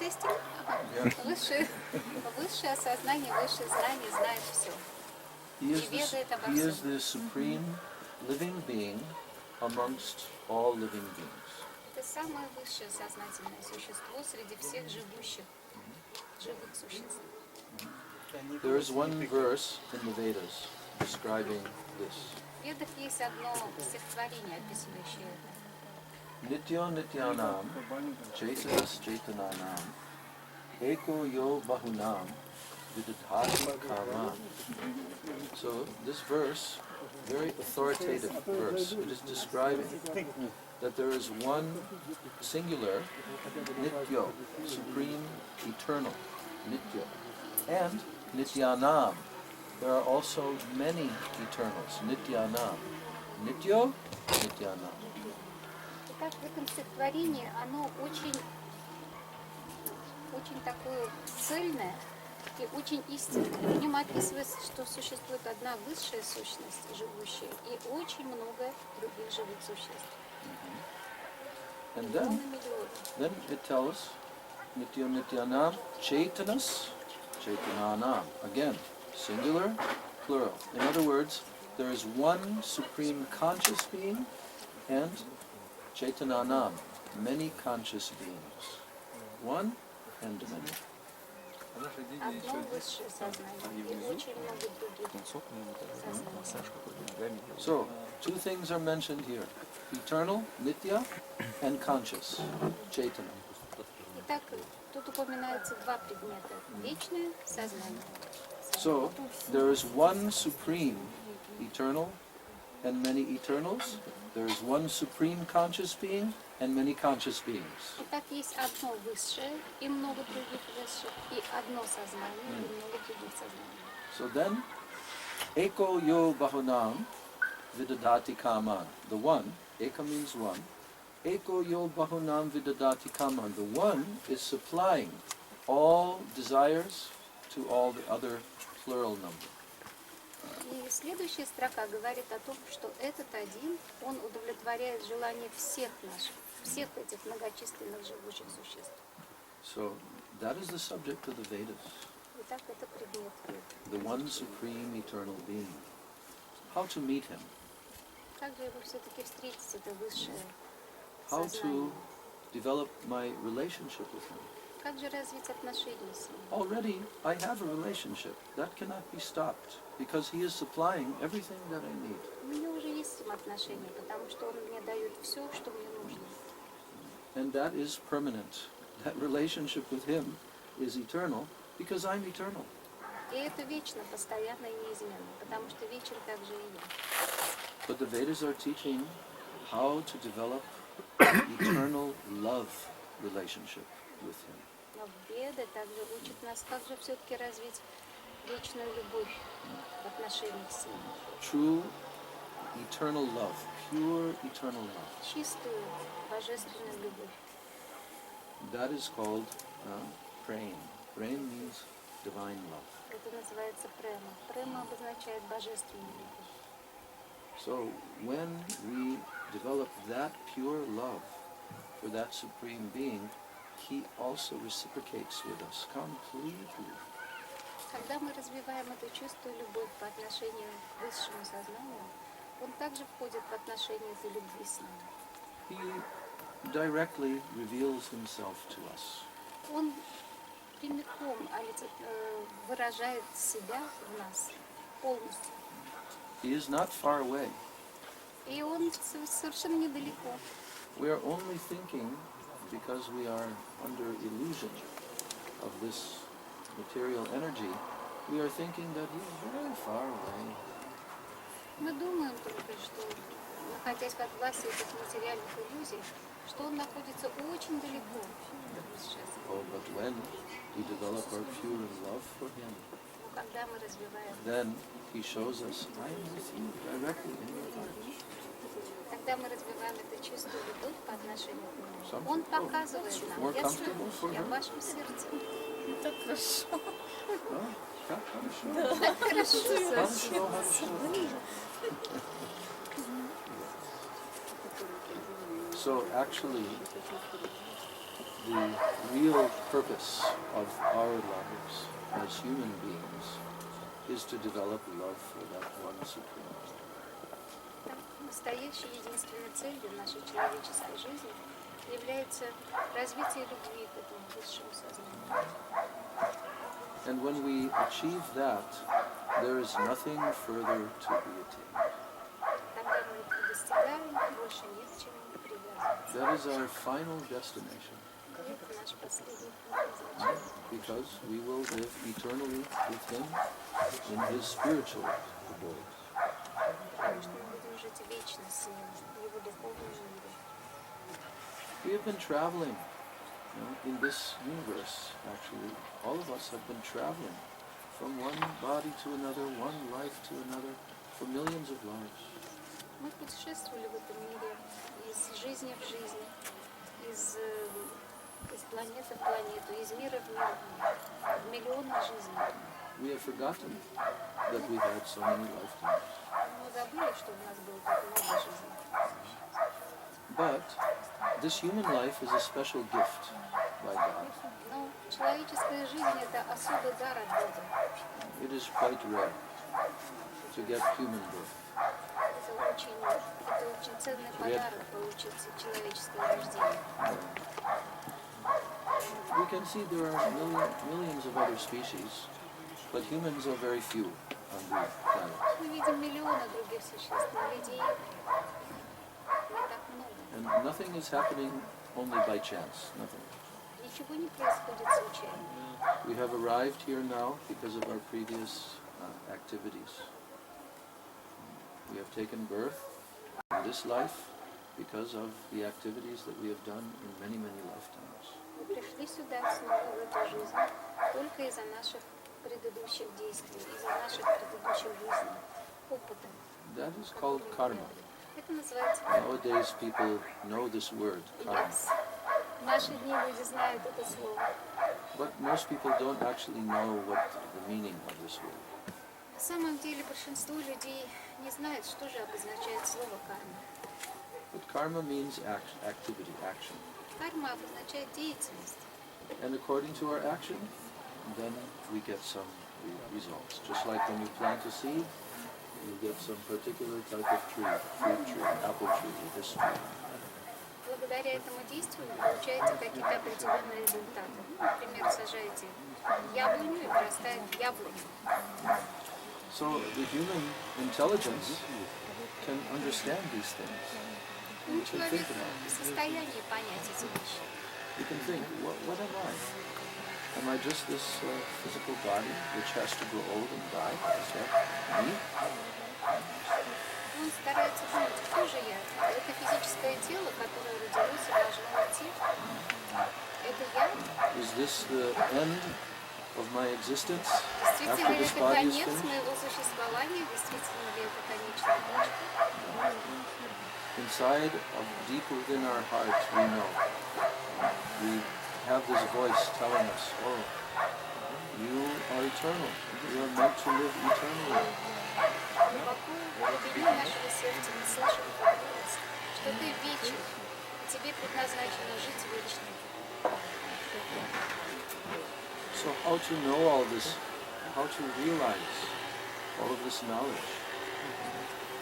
тестик? Ага. Высшее осознание, высшее знание знает все. He is the supreme living being amongst all living beings. Это самое высшее сознательное существо среди всех живых существ. There is one verse in the Vedas describing this. В Ведах есть одно стихотворение, описывающее это. Nitya nityanam chaitanas chaitananam eko yo bahunam vidadhati kaman. So this verse, very authoritative verse, it is describing that there is one singular nityo, supreme, eternal, nityo, and nityanam. There are also many eternals, nityanam. Nityo, nityanam. Итак, в этом стихотворении оно очень такое цельное и очень истинное. В нем описывается, что существует одна высшая сущность, живущая, и очень много других живых существ. And then it tells nityo nityanam chaitanas chaitananam. Again, singular, plural. In other words, there is one supreme conscious being and chaitananam, many conscious beings. One and many. Одно высшее сознание и очень много других сознаний. So, two things are mentioned here. Eternal, nitya, and conscious, chaitana. Итак, тут упоминается два предмета. Вечное сознание. So, there is one supreme eternal and many eternals. There is one supreme conscious being and many conscious beings. Итак, есть одно высшее и много других высших, и одно сознание и много других сознаний. So then, eko yo bahunam vidadati kaman. The one, eka means one. Eko yo bahunam vidadati kaman. The one is supplying all desires to all the other plural number. И следующая строка говорит о том, что этот один, он удовлетворяет желания всех наших, всех этих многочисленных живущих существ. So that is the subject of the Vedas. Итак, это предмет Вед. The one supreme eternal being. How to meet him? Как же его все-таки встретить, это высшее How сознание? to develop my relationship with him? Как же развить отношения с ним? Already I have a relationship. That cannot be stopped because he is supplying everything that I need. У меня уже есть с ним отношения, потому что он мне дает все, что мне нужно. And that is permanent. That relationship with him is eternal because I'm eternal. И это вечно, постоянно и неизменно, потому что вечен также и я. But the Vedas are teaching how to develop eternal love relationship with him. Но Веды также учат нас, как же все-таки развить вечную любовь в отношениях с ним. True eternal love, pure eternal love. Чистую, божественную любовь. That is called prema. Prema means divine love. Это называется према. Према обозначает божественную любовь. So when we develop that pure love for that supreme being, he also reciprocates with us completely. Когда мы развиваем эту чистую любовь по отношению к высшему сознанию, он также входит в отношения этой любви с нами. He directly reveals himself to us. Он прямиком выражает себя в нас полностью. He is not far away. И он совершенно недалеко. We are only thinking, because we are under illusion of this material energy, we are thinking that he is very far away. Мы думаем только, что, находясь под властью этих материальных иллюзий, что он находится очень далеко. Oh, but when we develop our pure love for him, Но когда мы развиваем, then he shows us, I am with you directly in your heart. когда мы развиваем эту чистую любовь по отношению к нему, Some он people, показывает it's нам, more я comfortable for я в her. вашем сердце. Так хорошо. Oh, так хорошо. Так хорошо. Хорошо, хорошо. So actually, the real purpose of our lives as human beings is to develop love for that one Supreme Lord. Настоящей единственной целью нашей человеческой жизни является развитие любви к этому высшему сознанию. And when we achieve that, there is nothing further to be attained. Когда мы это достигаем, больше нет к чему привязываться. That is our final destination, Это наш последний пункт назначения. because we will live eternally with Him in His spiritual abode. Потому что мы будем жить вечно с Ним, в Его духовном мире. We have been traveling, in this universe, actually. All of us have been traveling from one body to another, one life to another, for millions of lives. Мы путешествовали в этом мире из жизни в жизнь, из планеты в планету, из мира в мир, в миллионы жизней. We have forgotten that we had so many lifetimes. Мы забыли, что у нас было так много жизней. But this human life is a special gift by God. Но человеческая жизнь – это особый дар от Бога. It is quite rare to get human birth. Это очень ценный подарок получить человеческое рождение. We can see there are millions of other species, but humans are very few on the planet. Мы видим миллионы других существ, но людей не так много. And nothing is happening only by chance, nothing. Ничего не происходит случайно. We have arrived here now because of our previous activities. We have taken birth in this life because of the activities that we have done in many, many lifetimes. Мы пришли сюда снова в эту жизнь только из-за наших предыдущих действий, из-за наших предыдущих жизней, опыта. That is called karma. Это называется Nowadays people know this word, karma. В наши дни люди знают это слово. But most people don't actually know what the meaning of this word. На самом деле большинство людей не знает, что же обозначает слово карма. But karma means activity, action. Карма обозначает деятельность. And according to our action, then we get some results. Just like when you plant a seed, you get some particular type of tree, fruit tree, apple tree, or this tree. Благодаря этому действию вы получаете какие-то определенные результаты. Например, сажаете яблоню и вырастает яблоня. So the human intelligence can understand these things. Ну, человек в состоянии понять эти вещи. You can think, what am I? Am I just this physical body which has to grow old and die? Is that me? Он старается думать, кто же я? Это физическое тело, которое родилось и должно уйти. Это я? Is this the end of my existence Действительно after ли this это body is конец finished? моего существования? Действительно ли это конечная точка? Inside, deep within our hearts, we know. We have this voice telling us, oh, you are eternal. You are meant to live eternally. Глубоко в глубине нашего сердца мы слышим этот голос, что ты вечен, и тебе предназначено жить вечно. So how to know all this, how to realize all of this knowledge?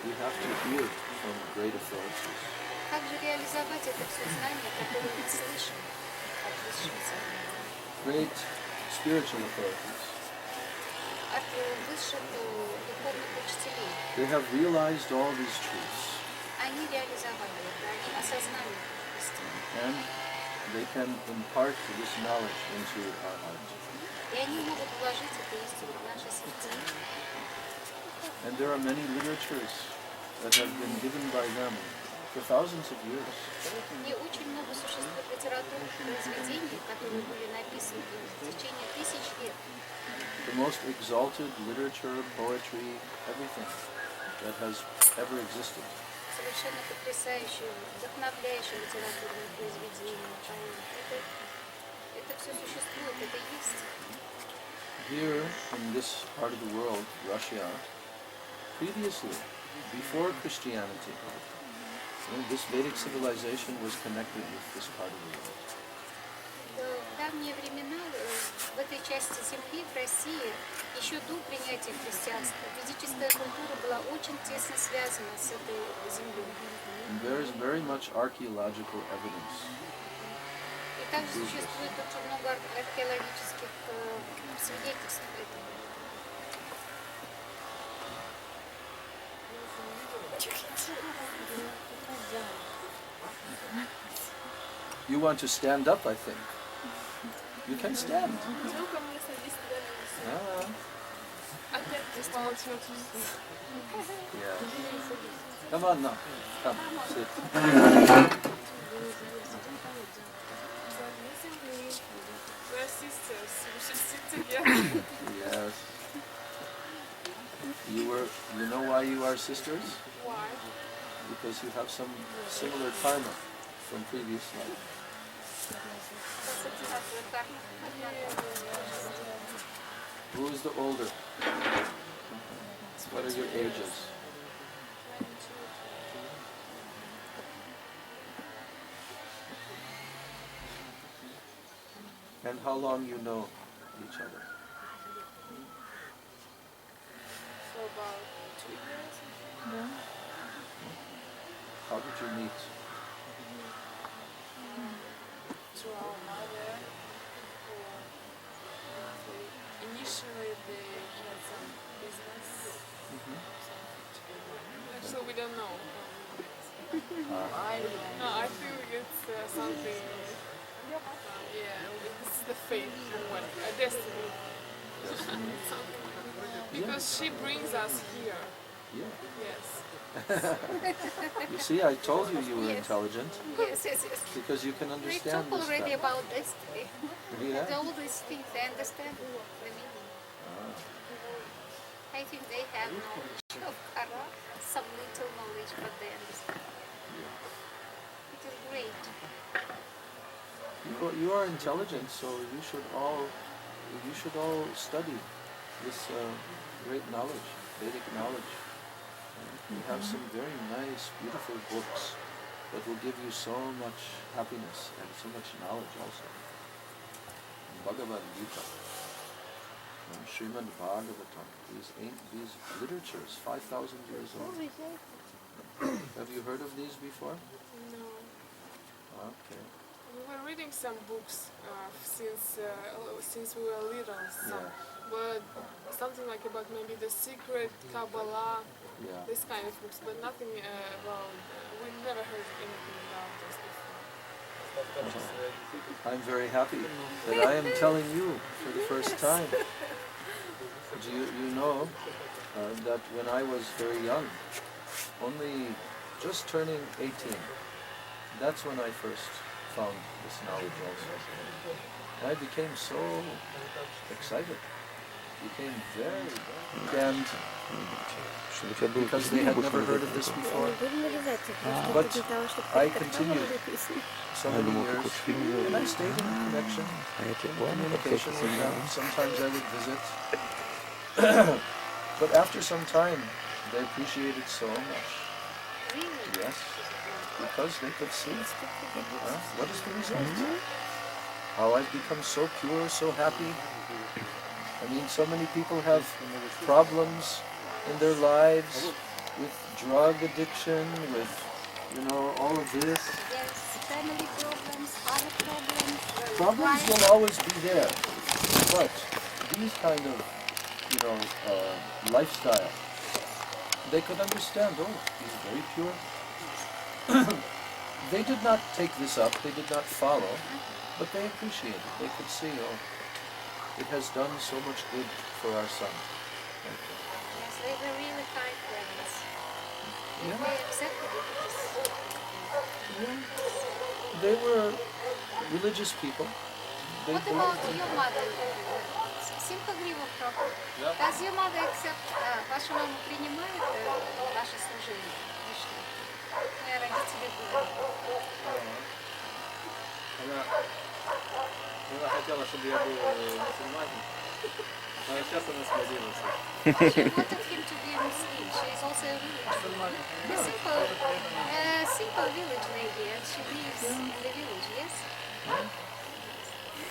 We have to hear from great authorities. Как же реализовать это все знание, которое мы слышим от высшего сознания, Great spiritual authorities. от высших духовных учителей? They have realized all these truths, Они реализовали это, они осознали эту истину. and they can impart this knowledge into our hearts. И они могут вложить эту истину в наши сердца. And there are many literatures that have been given by them for thousands of years. И очень много существует литературных произведений, которые были написаны в течение тысяч лет. The most exalted literature, poetry, everything that has ever existed. Совершенно потрясающие, вдохновляющие литературные произведения. Это все существует, это есть. Here in this part of the world, Russia, previously, before Christianity, this Vedic civilization was connected with this part of the world. В этой части земли, в России, еще до принятия христианства, физическая культура была очень тесно связана с этой землей. And there is very much archaeological evidence. И также существует очень много археологических свидетельств этого. You want to stand up, I think. You can stand. Ah. Yeah. Come on now. Come, sit. We're sisters. We should sit together. Yes. You know why you are sisters? Why? Because you have some similar karma from previous life. Who is the older? What are your ages? And how long you know each other? For about 2 years. How did you meet? To our mother. Initially they had some business. Actually we don't know. No, I think it's something. This is the fate and what a destiny. Because she brings us here. Yeah. Yes. You see, I told you were Yes. intelligent Yes, yes, yes. because you can We understand talk this already stuff. about destiny. Yeah. All these things, I understand the meaning. I think they have knowledge of karma, some little knowledge, but they understand. It is great. You are intelligent, so you should all study this great knowledge, Vedic knowledge. You have some very nice, beautiful books that will give you so much happiness and so much knowledge also. Bhagavad Gita, and Srimad Bhagavatam, these literatures, 5,000 years old. Have you heard of these before? No. Okay. We were reading some books since we were little, Yeah. but something like about maybe the secret Kabbalah, Yeah. this kind of books, but nothing about. We never heard anything about this before. I'm very happy that I am telling you for the first time. You know that when I was very young, only just turning 18, that's when I first found this knowledge also. I became so excited, became very, and because they had never heard of this before. But I continued so many years, and I stayed in connection, in communication with them. Sometimes I would visit. But after some time, they appreciated so much. Really? Yes, because they could see what is the result. How I've become so pure, so happy. I mean, so many people have problems in their lives with drug addiction, with, all of this. Yes, family problems, other problems. Problems will always be there, but these kind of, lifestyle, they could understand, he's very pure. They did not take this up, they did not follow, but they appreciated it. They could see, it has done so much good for our son. Yes, they were really kind friends. Yeah. They accepted it. They were religious people. They What believed about your mother? Simple вопрос. Does your mother accept, ваша мама принимает ваше служение? Мои родители были. Она хотела, чтобы я был мусульманин, но сейчас она смирилась. She wanted him to be a Muslim. She is also a village lady. A simple village lady, and she lives in the village, yes?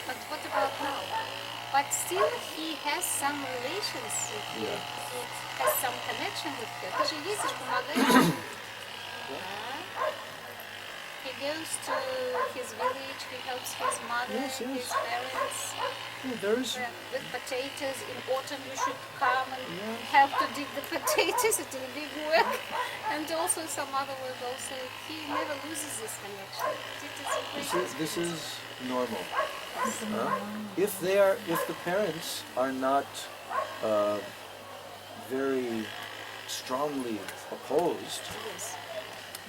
But what about now? but still he has some relations with her. Yeah. He has some connection with her. Ты же ездишь, помогаешь. He goes to his village, he helps his mother, Yes, yes. his parents. There's With potatoes, in autumn you should come and Yeah. help to dig the potatoes, it's a big work. And also some other work also. He never loses this connection. this is normal. If the parents are not very strongly opposed, Yes.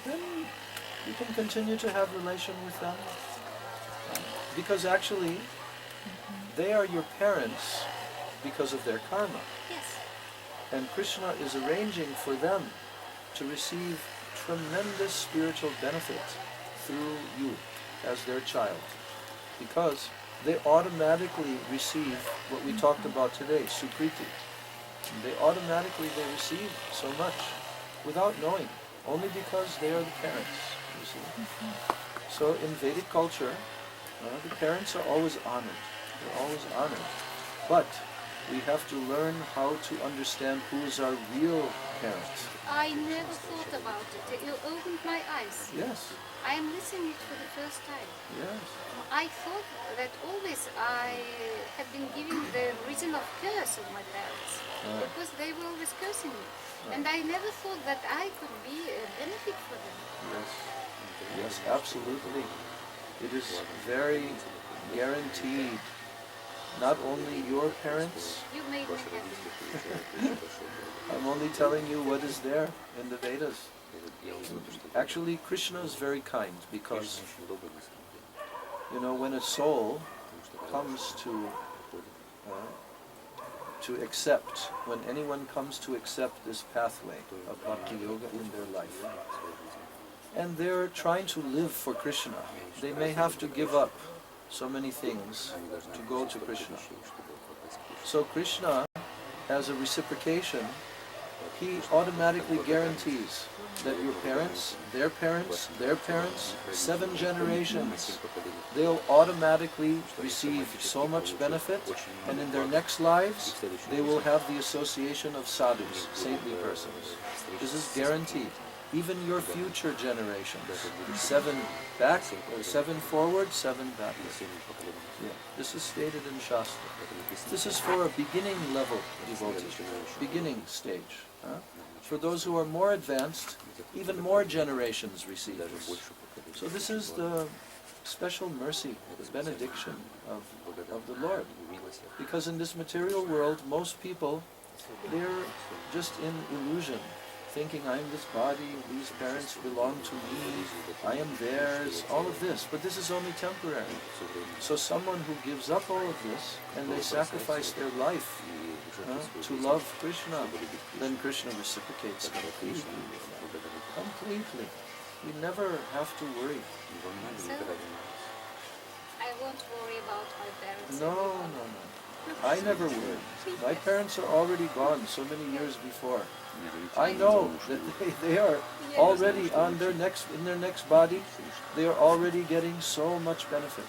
then you can continue to have relation with them. Because actually, they are your parents because of their karma. Yes. And Krishna is arranging for them to receive tremendous spiritual benefit through you as their child. Because they automatically receive what we talked about today, sukriti. They receive so much without knowing, only because they are the parents, you see. So in Vedic culture, the parents are always honored. They're always honored. But we have to learn how to understand who is our real parents. I never thought about it. You opened my eyes. Yes, I am listening it for the first time. yes. I thought that always I had been giving the reason of curse of my parents because they were always cursing me. And I never thought that I could be a benefit for them. Yes, yes, absolutely. It is very guaranteed. Not only your parents, You made me happy. I'm only telling you what is there in the Vedas. Actually, Krishna is very kind because, when a soul comes to accept, when anyone comes to accept this pathway of Bhakti Yoga in their life, and they're trying to live for Krishna, they may have to give up so many things to go to Krishna. So Krishna, as a reciprocation, he automatically guarantees that your parents, their parents, their parents, 7 generations, they'll automatically receive so much benefit, and in their next lives, they will have the association of sadhus, saintly persons. This is guaranteed. Even your future generations, 7 back, 7 forward, 7 back. Yeah. This is stated in Shastra. This is for a beginning level devotee, beginning stage. For those who are more advanced, even more generations receive this. So this is the special mercy, the benediction of the Lord. Because in this material world, most people, they're just in illusion, thinking I'm this body, these parents belong to me, I am theirs, all of this. But this is only temporary. So someone who gives up all of this and they sacrifice their life to love Krishna, then Krishna reciprocates completely. Completely. We never have to worry. So, I won't worry about my parents. No. I never worry. My parents are already gone so many years before. I know that they are already in their next body, they are already getting so much benefit.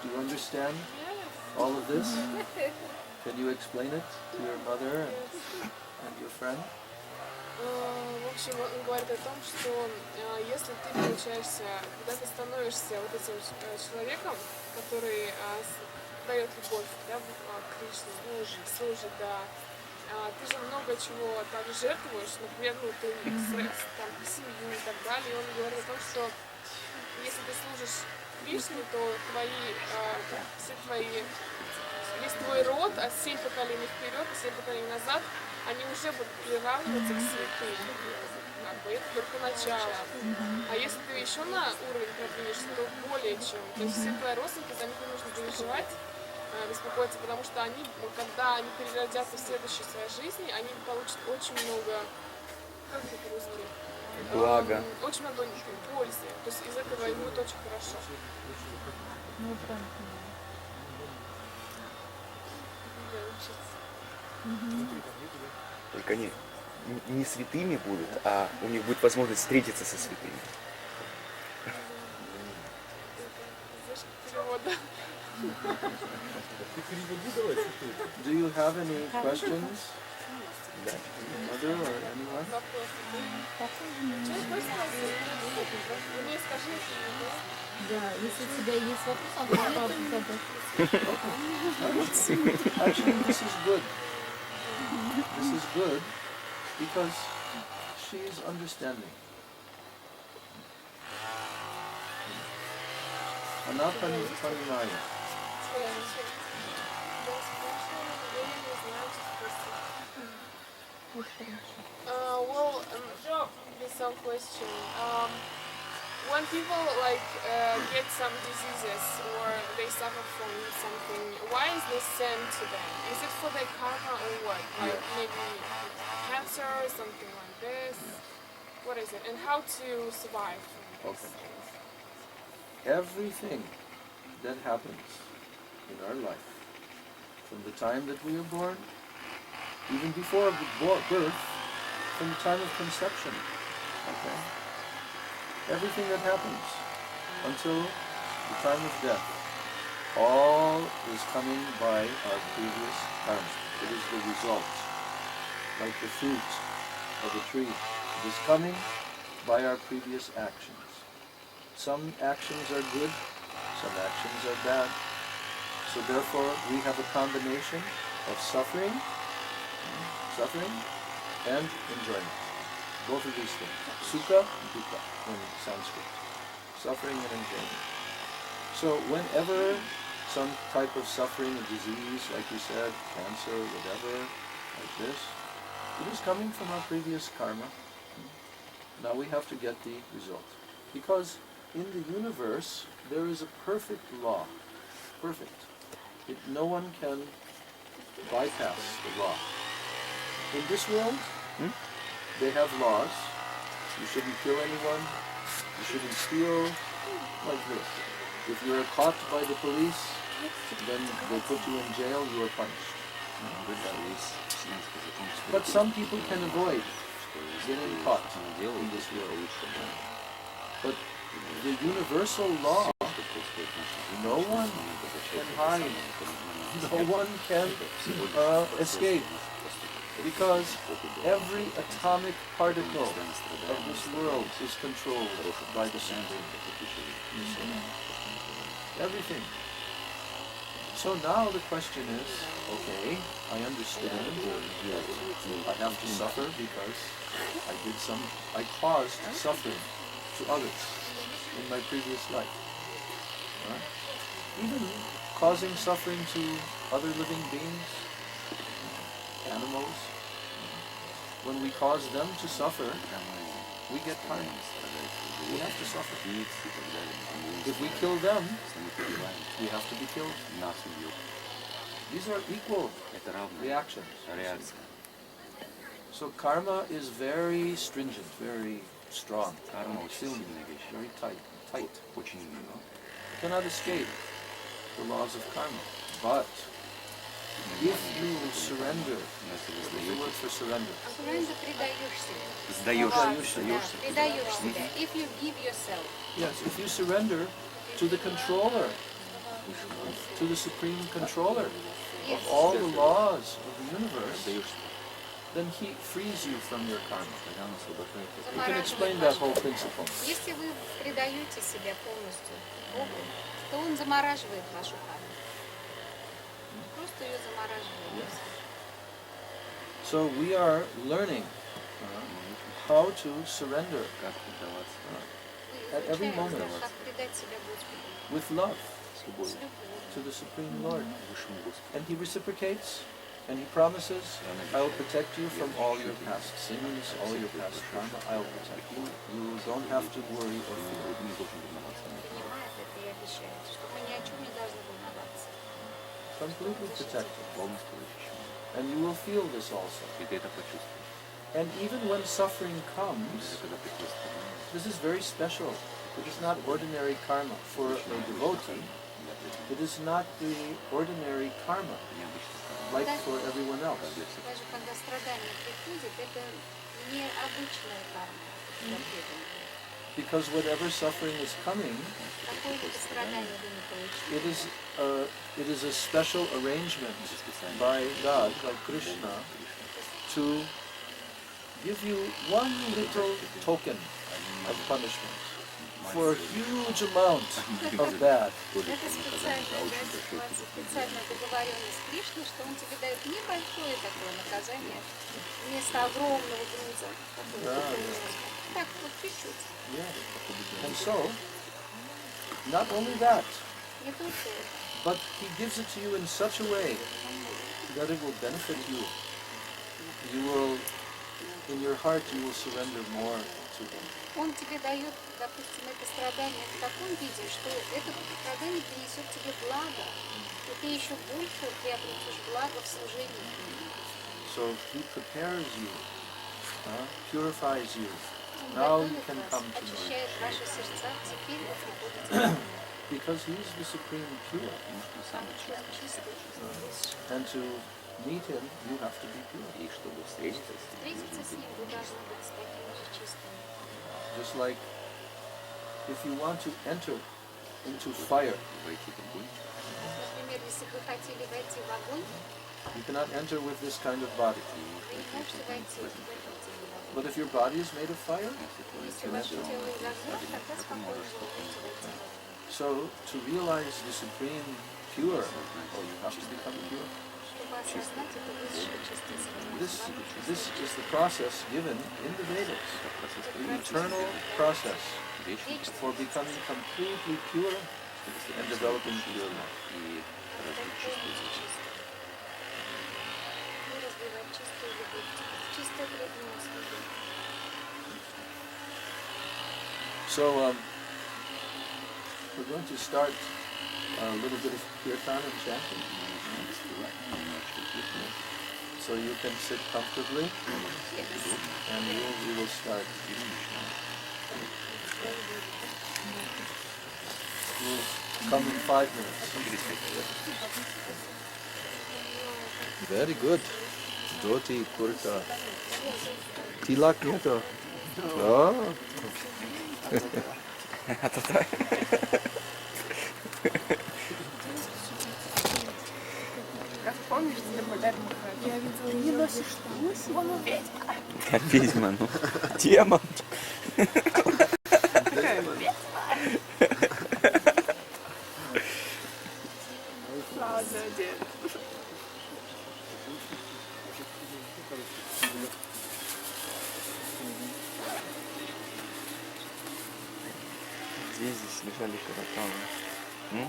Do you understand all of this? Can you explain it to your mother and your friend? В общем, он говорит о том, что если ты получаешься, когда ты становишься вот этим человеком, который дает любовь, да, к Кришне, служит, да, ты же много чего так жертвуешь, например, ты там семью и так далее. И он говорит о том, что если ты служишь Кришне, то весь твой род, от 7 поколений вперед и 7 поколений назад, они уже будут приравниваться к святым. Это только начало. А если ты еще на уровень продвинешься, то более чем. То есть все твои родственники, за них не нужно переживать, беспокоиться, потому что они, когда они переродятся в следующей своей жизни, они получат очень много, как это по-русски? Благо. Очень много пользы. То есть из этого им будет очень хорошо. Только они не святыми будут, а у них будет возможность встретиться со святыми. перевода. Do you have any questions? Mother or anyone? Вопросы. Что хочешь спросить? Мне скажи, если не есть. Да, если у тебя есть вопрос, он сразу задать. Actually, this is good. This is good because she is understanding. Она понимает. There's some question. When people get some diseases or they suffer from something, why is this sent to them? Is it for their karma or what? Like maybe cancer or something like this? What is it? And how to survive from this? Okay. Everything that happens in our life, from the time that we are born, even before birth, from the time of conception, okay? Everything that happens until the time of death, all is coming by our previous karma. It is the result, like the fruit of a tree. It is coming by our previous actions. Some actions are good, some actions are bad. So therefore, we have a combination of suffering and enjoyment. Both of these things. Sukha, dukkha in Sanskrit. Suffering and enjoyment. So whenever some type of suffering, a disease, like you said, cancer, whatever, like this, it is coming from our previous karma. Now we have to get the result. Because in the universe, there is a perfect law. Perfect. No one can bypass the law. In this world, they have laws. You shouldn't kill anyone. You shouldn't steal. Like this. If you are caught by the police, then they put you in jail, you are punished. But some people can avoid getting caught in this world. But the universal law, no one can hide, no one can escape, because every atomic particle of this world is controlled by the Supreme. Everything. So now the question is, okay, I understand that I have to suffer because I caused suffering to others in my previous life. Right? Even causing suffering to other living beings, animals, when we cause them to suffer, we get karma. We have to suffer. If we kill them, we have to be killed. These are equal reactions. So karma is very stringent, very strong, very tight. You cannot escape the laws of karma. But if you surrender, what is the word for surrender? Surrender, предаешь себя. Сдаешься. Предаешь себя. If you give yourself. Yes, if you surrender to the controller, to the supreme controller of all the laws of the universe, then he frees you from your karma. You can explain that whole principle. Если вы предаете себя полностью Богу, то Он замораживает вашу карму. Просто ее замораживает. So we are learning how to surrender at every moment Как предать себя Господу. with love С любовью. to the Supreme Lord. And he reciprocates and he promises, I will protect you from all your past sins, all your past karma. I will protect you. You don't have to worry or fear. Понимает это и обещает, что мы ни о чем не должны волноваться. Completely protected. And you will feel this also. And even when suffering comes, this is very special. It is not ordinary karma. For a devotee, it is not the ordinary karma, like for everyone else. Даже когда страдания приходят, это необычная карма для преданного. Because whatever suffering is coming, Какое бы страдание вы ни получили, it is a special arrangement by God, by Krishna, to give you one little token of punishment for a huge amount of bad. это специальная договоренность с Кришной, что он тебе дает небольшое такое наказание вместо огромного груза. Так, вот чуть-чуть. Yeah. And so, not only that, Не только это. but he gives it to you in such a way that it will benefit you. You will, in your heart, you will surrender more to him. Он тебе дает, допустим, это страдание в таком виде, что это страдание принесет тебе благо, и ты еще больше приобретешь благо в служении. So he prepares you, purifies you. Now you can come to know Очищает him. ваши сердца, теперь вы приходите Because he is the supreme pure. самый чистый. And to meet him, you have to be pure. И чтобы встретиться с ним, Встретиться с ним вы должны быть такими же чистыми. Just like if you want to enter into fire, войти в огонь. Например, если бы вы хотели войти в огонь, you cannot enter with this kind of body. вы не можете войти в этот огонь. But if your body is made of fire, Если ваше тело из огня, тогда спокойно вы можете войти в огонь. so to realize the supreme pure, you have to become pure. Чтобы осознать это высшее чистое This is the process given in the Vedas, the eternal process for becoming completely pure and developing pure love. И развить чувство. и развивать чистую любовь, чистое преданность любви. So we're going to start a little bit of kirtan and chanting. So you can sit comfortably and we will start. We'll come in 5 minutes. Very good. Dhoti, kurta. Tilak nyeto. Oh. Как помнишь, тебе подарок я видела, не носишь штаны, он ведьма. Ведьма, ну, тема. Ладно, дед. Где здесь лежали караталы?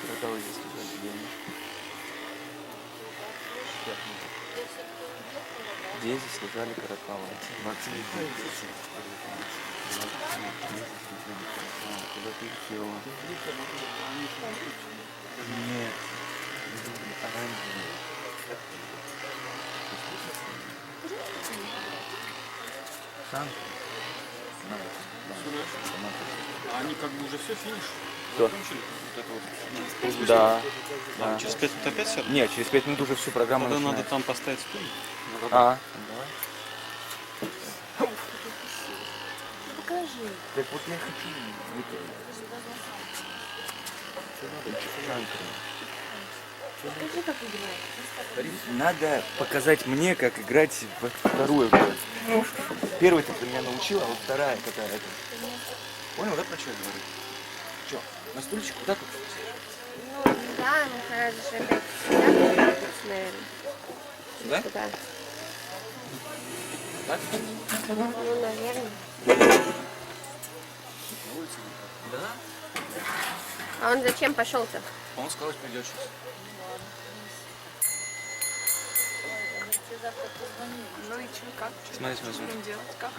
Караталы здесь лежали, где они? Где здесь лежали караталы? Куда ты их делала? Нет. Оранжевые. Там? А они как бы уже все, финиш? Что? Закончили? Вот это вот. Да. А, через 5 минут опять сядут? Нет, через 5 минут уже всю программу Тогда надо начинается. там поставить стул. А, Покажи. так вот я хочу Покажи, как играть. Надо показать мне, как играть во вторую игру. Первый ты меня научил, а вот вторая какая-то. Понял, да, про что я говорю? Что, на стульчик? Куда тут? Ну да, нужно же сюда, наверное. Сюда? Сюда. Так? Ну, наверное. Да. А он зачем пошел-то? Он сказал, что придет сейчас. Ну и что, как? Смотри, Что будем делать? Как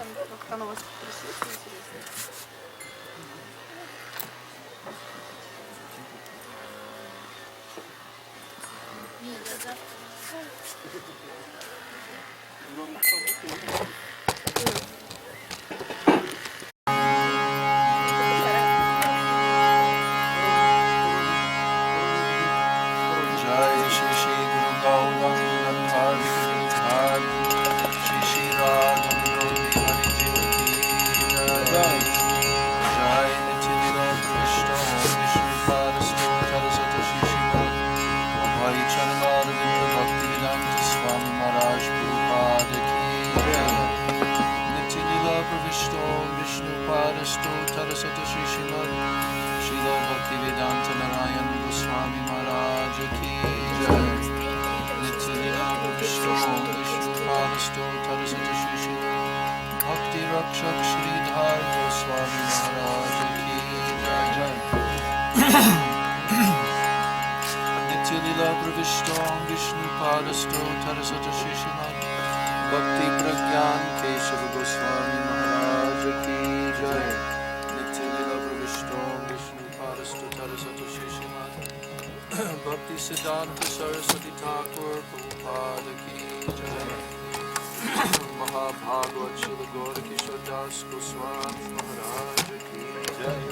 оно вас потрясет, интересно? Jai Shri Shri Guru Gaurang Gandhari Hari Shri Shri Radha Hari Jai Tarasata Shri Srimad Srila Bhaktivedanta Narayana Goswami Maharaj Ki Jai. Nitya Lila Bhavishto Vishnu Padasto Tarasata Shri Srimad Bhakti Rakshak Shridhar Goswami Maharaj Ki Jai. Nitya Lila Bhavishto Vishnu Padasto Tarasata Shri Srimad Bhakti Pragyan Keshav Goswami Maharaj Ki Jai. Nitya Lila Bhavishto Vishnu Padasto Tarasata Shri Srimad Bhakti Siddhanta Saraswati Thakur Prabhupada Ki Jai. Mahabhagavad Srila Gaura Kishore Das Goswami Maharaj Ki Jai.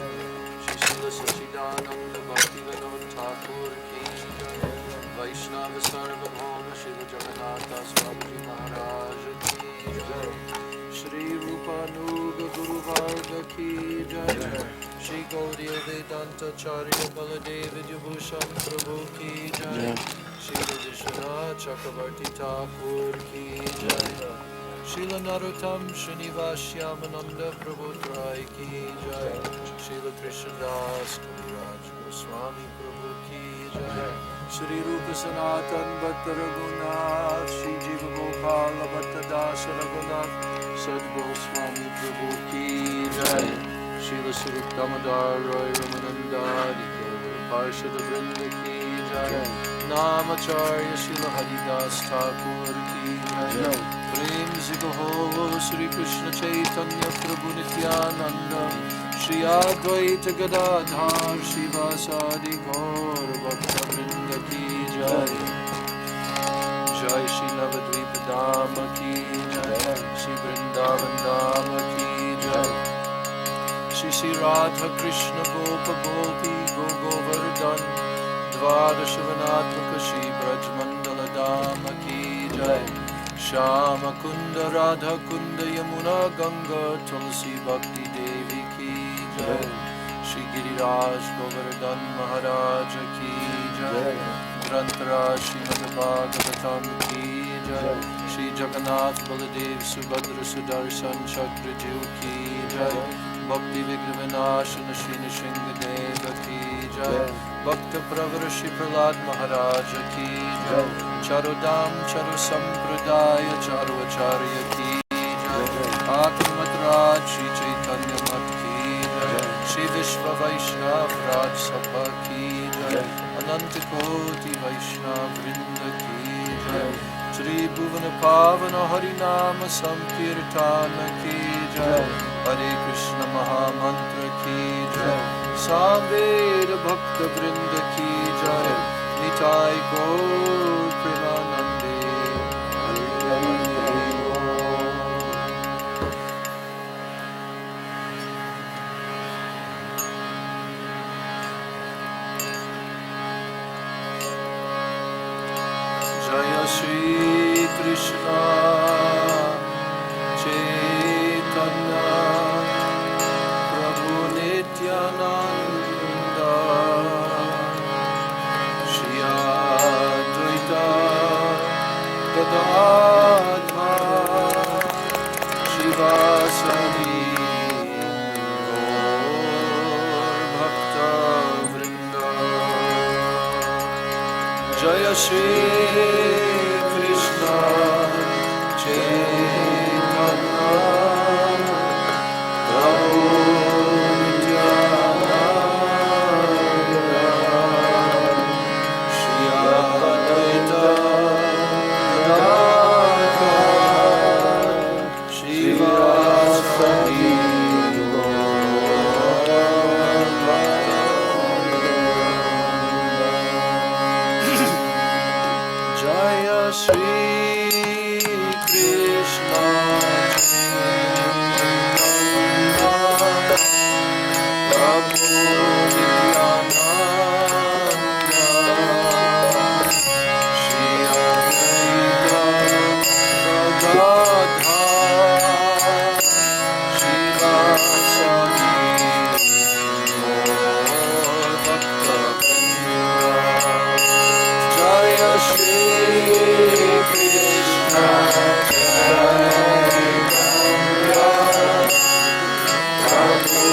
Shri Srila Sachidananda Bhakti Vinod Thakur Ki Jai. Vaishnava Sarvabhauma Srila Jagannath Das Babaji Maharaj Ki Jai. Shri Rupa Nuga Guru Varga Ki Jai. Shri Gaudiya Vedanta Charya Baladev Vidyabhushan Prabhu Ki Jai. Shri Vishwanath Chakravarti Thakur Ki Jai. Srila Narottam Srinivasyamananda Prabhu Trai Ki Jai. Srila Krishnadas Kaviraj Goswami Prabhu Ki Jai. Shri Rupa Sanatan Bhatta Raghunath Shri Jiva Gopala Bhatta Dasa Raghunath Sad Goswami Prabhu Ki Jai. Srila Swarup Damodar Roy Ramananda Parshada Vrinda Ki Jai. Namacharya Srila Haridas Thakur Ki Jai. Prem Zigaho Sri Krishna Chaitanya Prabhu Nityananda Shri Advaita Gadadhar Shivasadi Gaur Bhakta Vrinda Ki Jai. Jai Shri Navadvipa Dhama Ki Jai. Shri Vrindavan Dhama Ki Jai. Shri Shri Radha Krishna Gopa Gopi Go Govardhan Dvadashavanatmaka Shri Braj Mandala Dhama Ki Jai. Shama Kunda Radha Kunda Yamuna Ganga Tulsi Bhakti Devi Ki Jai. Shri Giriraj Govardhan Maharaj Ki Jai. Grantaraj Srimad Bhagavatam Ki Jai. Shri Jagannath Baladev Subhadra Sudarshan Chakradev Ki Jai. Bhakti Vigna Vinashana Shri Nishingadeva Ki Jai. Bhakta Pravara Shri Prahlad Maharaj Ki Jai. Charodam Charu Sampradaya Charu Acharya Ki Jai. Atmatraj Shri Chaitanya Mat Ki Jai. Shri Vishva Vaishnav Raj Sabha Ki Jai. Ananta Koti Vaishnav Vrinda Ki Jai. Shri Bhuvana Pavana Harinama Sankirtana Ki Jai. Hare Krishna Mahamantra Ki Jai. Samveda Bhakta Vrinda Ki Jai. Nitai Gaur Premanande Hare Hare Jaya Shri Krishna Chaitanya Prabhu Nityananda Shri Advaita Gadadhar Shivasadi Gaur Bhakta Vrinda Jaya Shri Krishna Chaitanya Prabhu Nityananda Shri Advaita Gadadhar Shivasadi Jaya Shri Krishna Chaitanya Prabhu Nityananda Shri Advaita Gadadhar Shivasadi Gaur Bhakta Jaya Shri Krishna Chaitanya Prabhu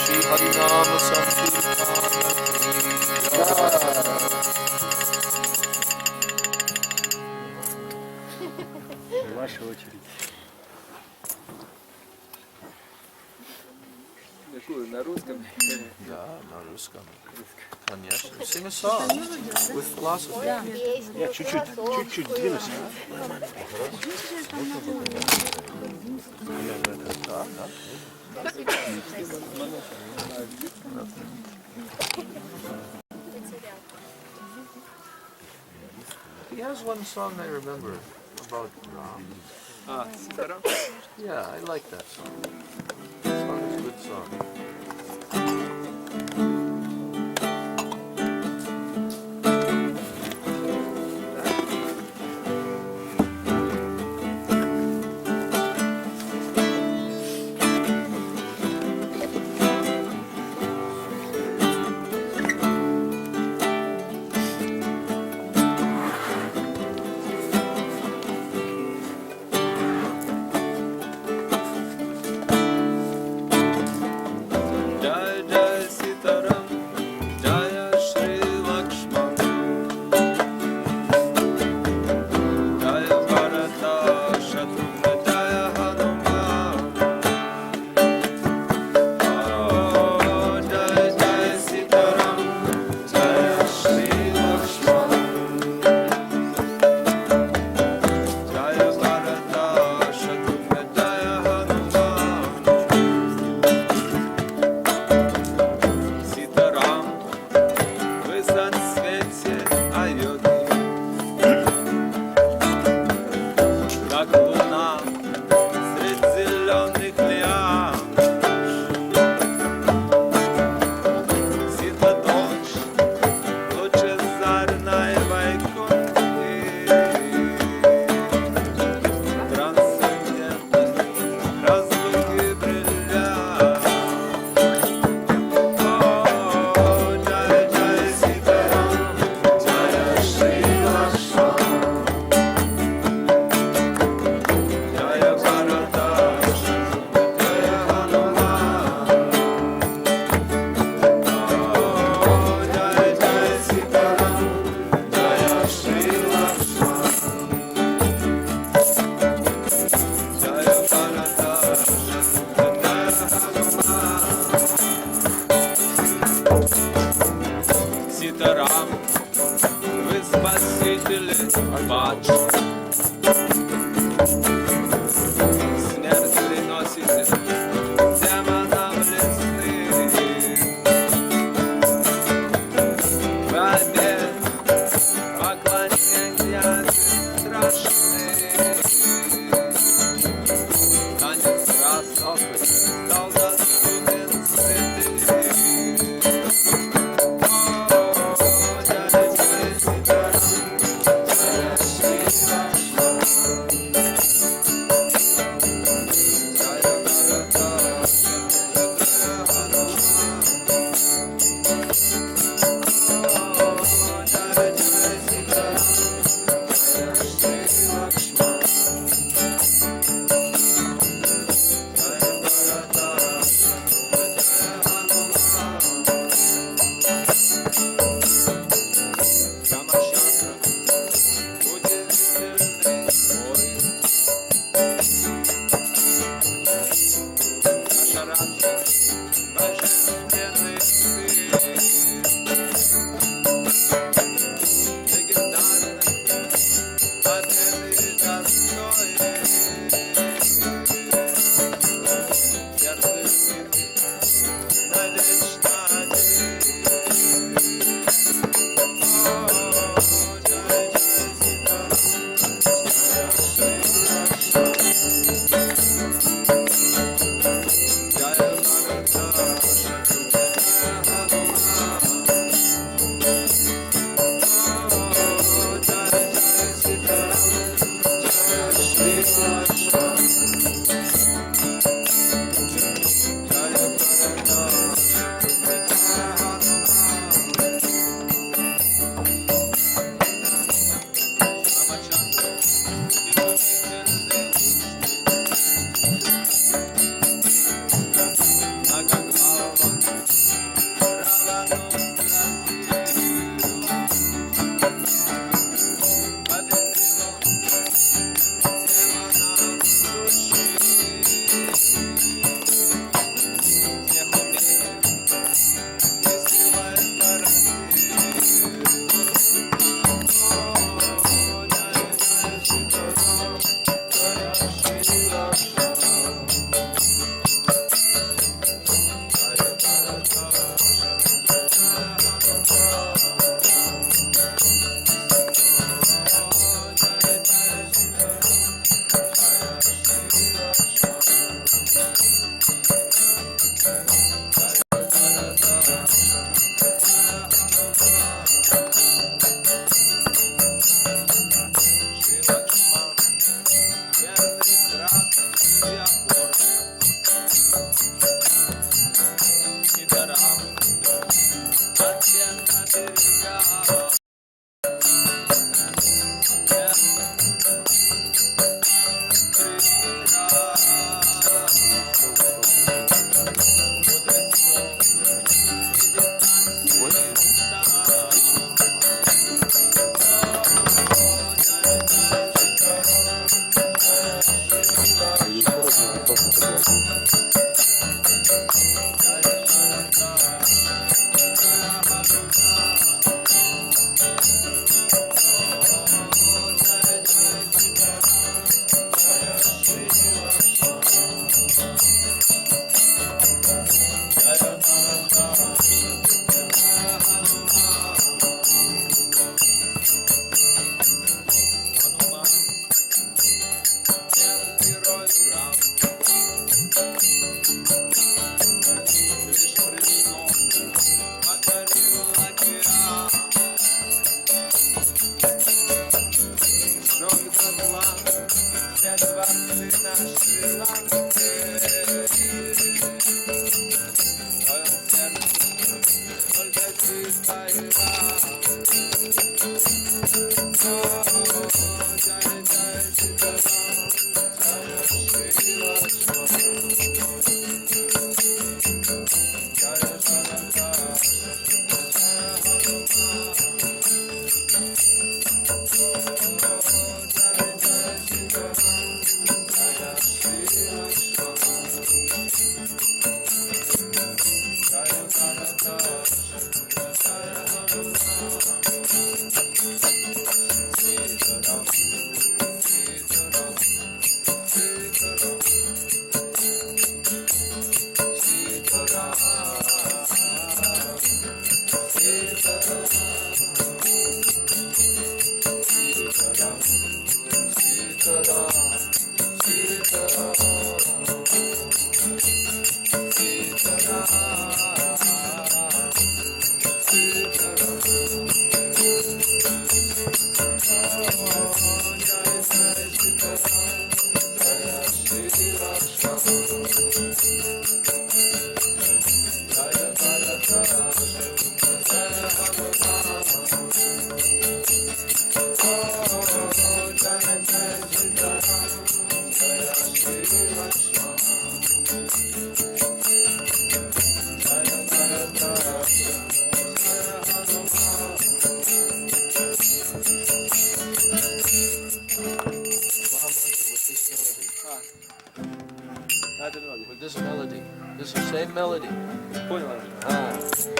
Shri Harinama Sankirtan. русском? Конечно. Sing a song with philosophy. Я чуть-чуть двинусь. Да, да. He has one song I remember about Ситарам? yeah, I like that song. That song is a good song. Jai Jai Sitaram, Jaya Shri Lakshman, Jaya Bharata Shatrughna, Jaya Hanuman. Oh, Jai Jai Sitaram, Jaya Shri Lakshman, Jaya Bharata Shatrughna, Jaya Hanuman. Ситарам, вы зацвете айоты, как луна средь зеленых лиан. Сита дочь, лучезарная Вайкунхи, трансцендентный разлуки бриллиант. Jai Jai Sitaram, Jaya Shri Lakshman, Jaya Bharata Jaya Hanuman. Jai Jai Sitaram, Jaya Shri Lakshman, Jaya Bharata Jaya Hanuman. Ситарам, вы спасители пач. Смерть приносите демонам лесным. Вы обед поклонения страшные. Танец красок стал доступен святым. Jai Jai Sitaram, Jaya Shri Lakshman. With this melody. This is the same melody. Понял.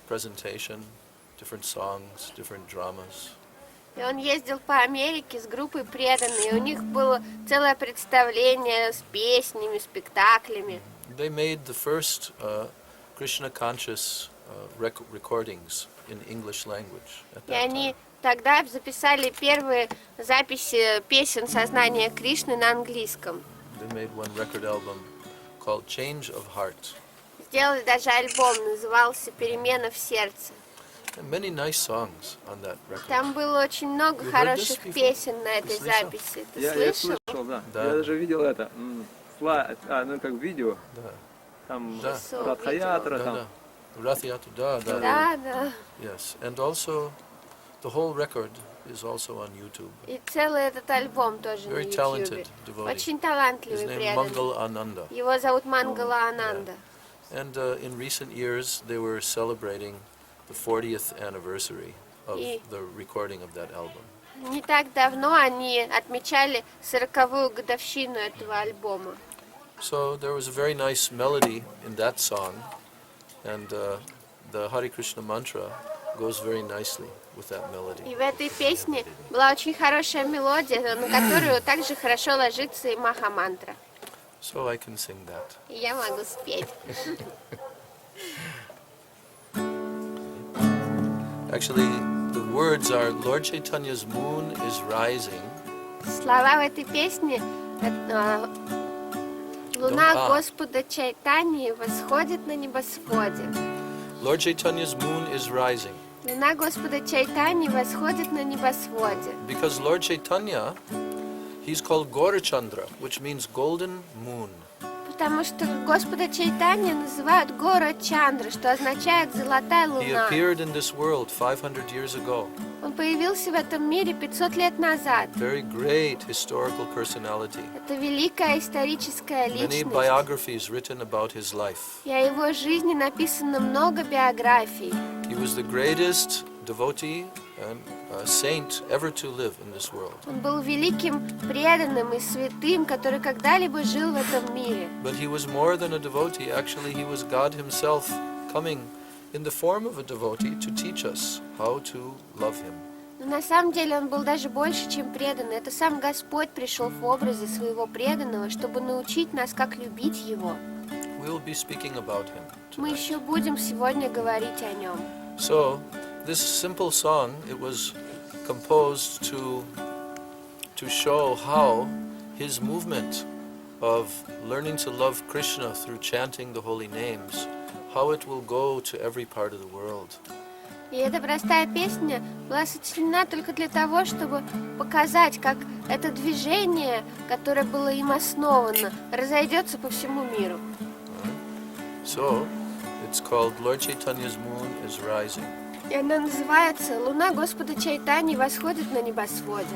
Presentation, different songs, different dramas. И он ездил по Америке с группой преданные. У них было целое представление с песнями, спектаклями. They made the first Krishna conscious recordings in English language at И that они time. тогда записали первые записи песен сознания Кришны на английском. They made one record album called Change of Heart. Сделали даже альбом, назывался «Перемена в сердце». And many nice songs on that record. Там было очень много You heard хороших this before? песен на этой Ты слышал? записи. Ты Я слышал? слышал, да. Да. Я даже видел это. Ну как видео. Да. Там Да. Радхаятра, там. Радхаятра, да. Да, да. Yes, and also the whole record is also on YouTube. И целый этот альбом тоже на Very YouTube. talented devotee. Очень His талантливый name преданный. Mangal Ananda. Его зовут Мангала Ананда. And in recent years, they were celebrating the 40th anniversary of И- the recording of that album. Не так давно они отмечали 40-ю годовщину этого альбома. So there was a very nice melody in that song, and the Hare Krishna mantra goes very nicely with that melody. И в этой песне была очень хорошая мелодия, на которую также хорошо ложится и Маха-мантра. So I can sing that. И я могу спеть. Actually, the words are Lord Chaitanya's moon is rising. Слова в этой песне Луна Дом А. Господа Чайтаньи восходит на небосводе. Lord Chaitanya's moon is rising Луна Господа Чайтани восходит на небосводе. because Lord Chaitanya, he's called Gaurachandra, which means golden moon. Потому что Господа Чайтани называют Гора Чандра, что означает «золотая He луна». appeared in this world 500 years ago. Он появился в этом мире 500 лет назад. Very great historical personality. Это великая историческая Many личность. biographies written about his life. И о его жизни написано много биографий. He was the greatest devotee and saint ever to live in this world. Он был великим, преданным и святым, который когда-либо жил в этом мире. But he was more than a devotee. Actually, he was God himself coming in the form of a devotee to teach us how to love him. Но на самом деле он был даже больше, чем преданный. Это сам Господь пришел в образе своего преданного, чтобы научить нас, как любить его. We'll be speaking about him Мы tonight. еще будем сегодня говорить о нем. So, this simple song, it was composed to show how his movement of learning to love Krishna through chanting the holy names, how it will go to every part of the world. И эта простая песня была сочинена только для того, чтобы показать, как это движение, которое было им основано, разойдется по всему миру. So, it's called Lord Chaitanya's moon is rising. И она называется «Луна Господа Чайтани восходит на небосводе».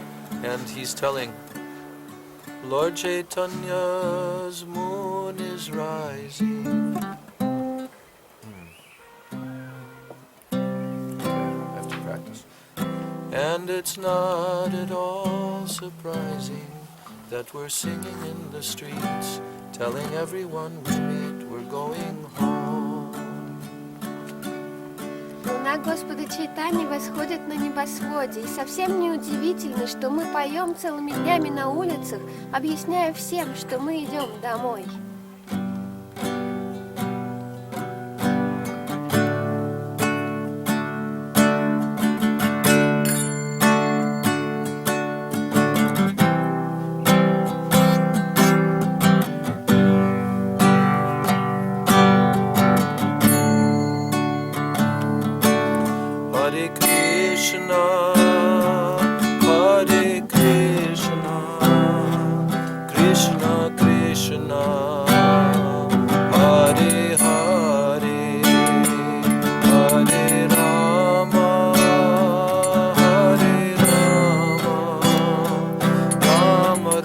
And he's telling, Lord Chaitanya's moon is rising. I have to practice. And it's not at all surprising that we're singing in the streets, telling everyone we meet we're going home. Луна Господа Чайтани восходит на небосводе, и совсем не удивительно, что мы поем целыми днями на улицах, объясняя всем, что мы идем домой. Hare Krishna, Hare Krishna, Krishna Krishna, Hare Hare, Hare Rama, Hare Rama, Rama Rama, Hare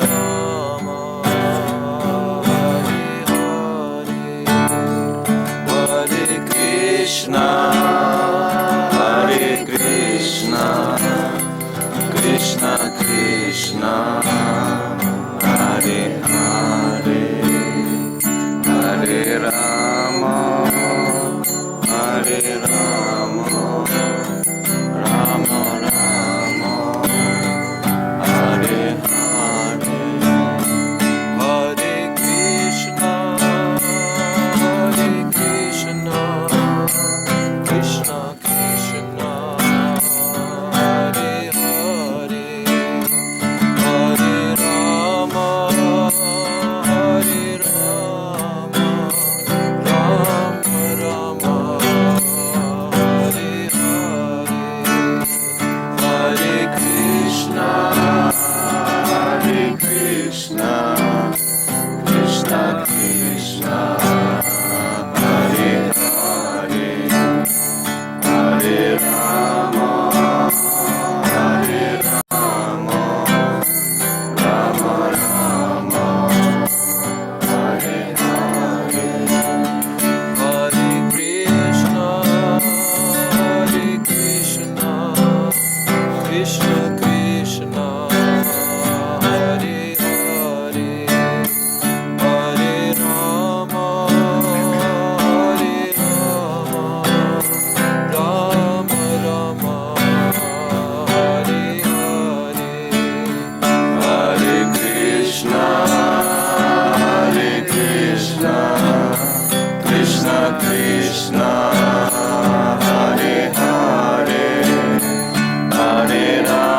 Hare, Hare Krishna. Hare Krishna, Krishna Krishna, Hare Hare, Hare Rama, Hare Rama, Rama Rama, Hare Hare, Hare Krishna, Hare Krishna, Krishna Krishna, Hare Hare, Hare Rama, Hare Rama, Rama Rama, Hare Hare, Hare Krishna, Hare Krishna, Krishna Krishna, Hare Hare, Hare Rama, Hare Rama, Rama Rama, Hare Hare, Hare Krishna, Hare Krishna, Krishna Krishna, Hare Hare, Hare Rama, Hare Rama, Rama Rama, Hare Hare, Hare Krishna, Hare Krishna, Krishna Krishna, Hare Hare, Hare Rama.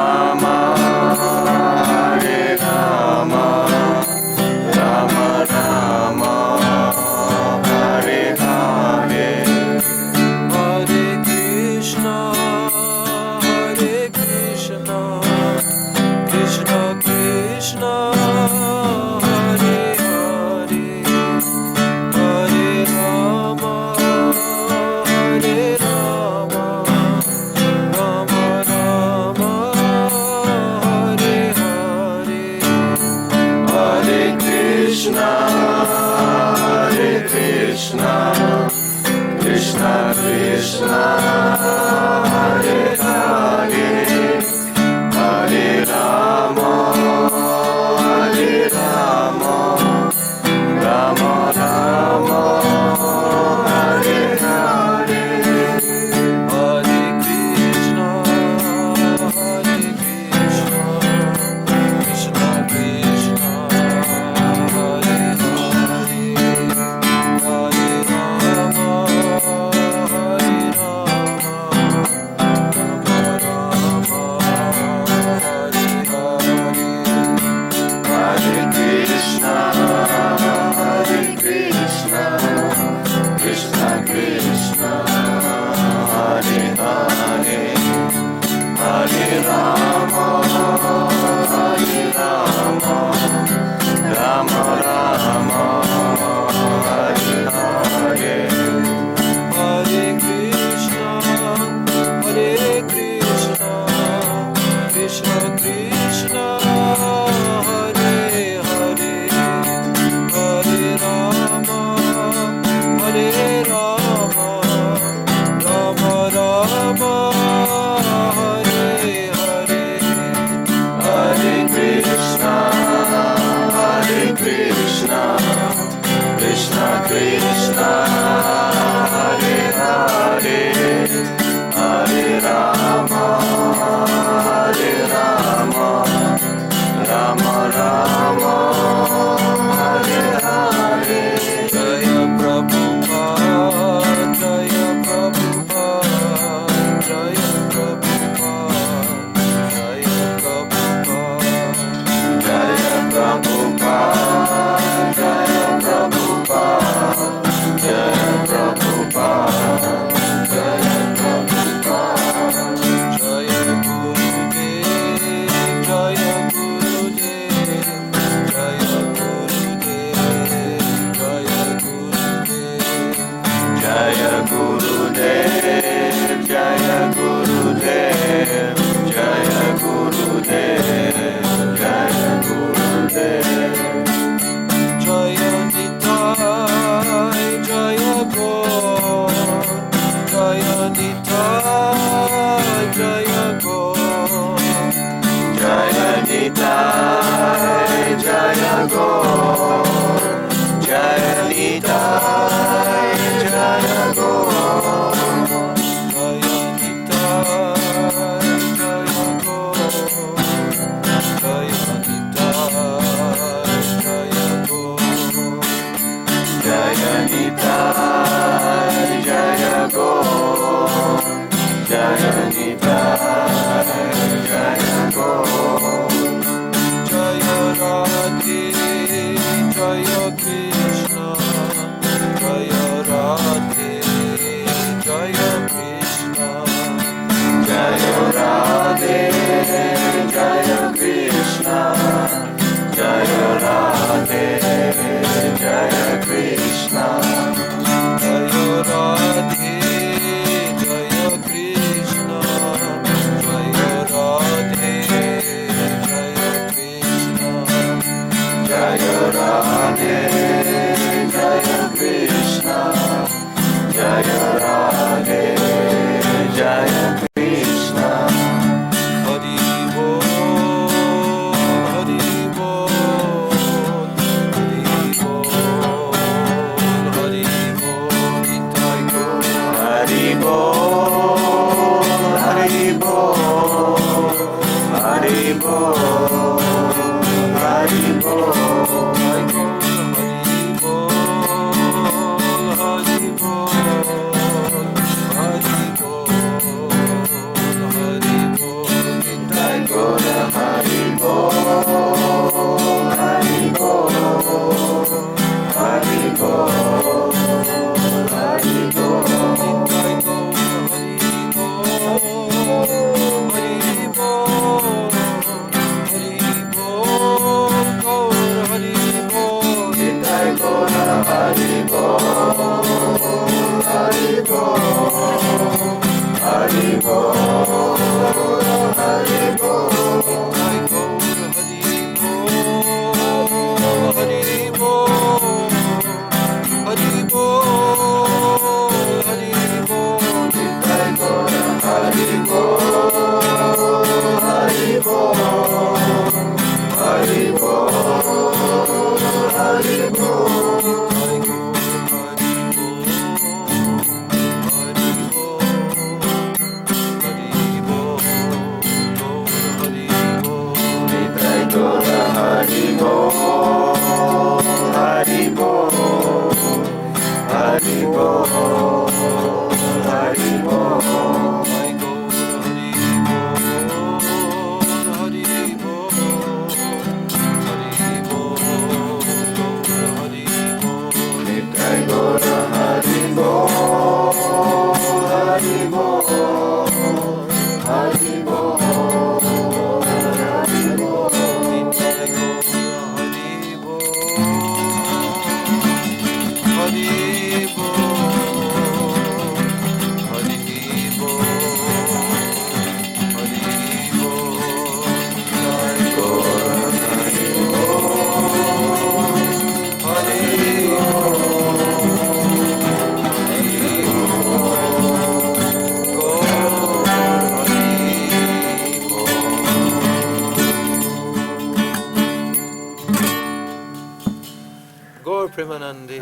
Krishna, Hare Hare, Hare Rama, Hare Rama, Rama Rama, Hare Hare, Hare Krishna, Hare Krishna, Krishna Krishna, Hare Hare, Hare Rama, Hare Rama, Rama Rama, Hare Hare, Hare Krishna, Hare Krishna, Krishna Krishna, Hare Hare, Hare Rama, Hare Rama, Rama Rama, Hare Hare, Hare Krishna, Hare Krishna, Krishna Krishna, Hare Hare, Hare Rama, Hare Rama, Rama Rama, Hare Hare, Hare Krishna, Hare Krishna, Krishna Krishna, Hare Hare, Hare Rama, Hare Rama, Rama Rama, Hare Hare, Jaya Prabhupada, Jaya Prabhupada, Jaya Prabhupada, Jaya Prabhupada, Jaya Prabhupada, Jaya Prabhupada, Jaya Prabhupada, Jaya Prabhupada, Jaya Gurudev, Jaya Gurudev, Jaya Gurudev, Jaya Gurudev, Jaya Gurudev, Jaya Gurudev, Jaya Gurudev, Jaya Gurudev, Jaya Nitai, Jaya Gaur, Jaya Nitai, Jaya Gaur, Jaya Nitai, Jaya Gaur, Jaya Nitai, Jaya Gaur, Jaya Nitai, Jaya Gaur, Jaya Nitai, Jaya Gaur, Jaya Nitai, Jaya Gaur, Jaya Nitai, Jaya Gaur, Jaya Radhe, Jaya Krishna, Jaya Radhe, Jaya Krishna, Jaya Radhe, Jaya Krishna, Jaya Radhe, Jaya Krishna, Jaya Radhe, Jaya Krishna, Jaya Radhe, Jaya Krishna, Jaya Radhe, Jaya Krishna, Jaya Radhe, Jaya Krishna, Hari Bol, Hari Bol, Hari Bol, Hari Bol, Nitai Gaur, Hari Bol, Hari Bol, Hari Bol, Hari Bol, Hari Bol, Hari Bol, Hari Bol, Hari Bol, Nitai Gaur, Hari Bol, Hari Bol, Hari Bol, Hari Bol, Nitai Gaur, Hari Bol, Hari Bol, Hari Bol, Gaur, Hari Bol, Nitai Gaur, Hari Bol, Hari Bol, Hari Bol, Hari Bol, Nitai Gaur, Hari Bol, Hari Bol, Hari Bol, Hari Bol, Premanande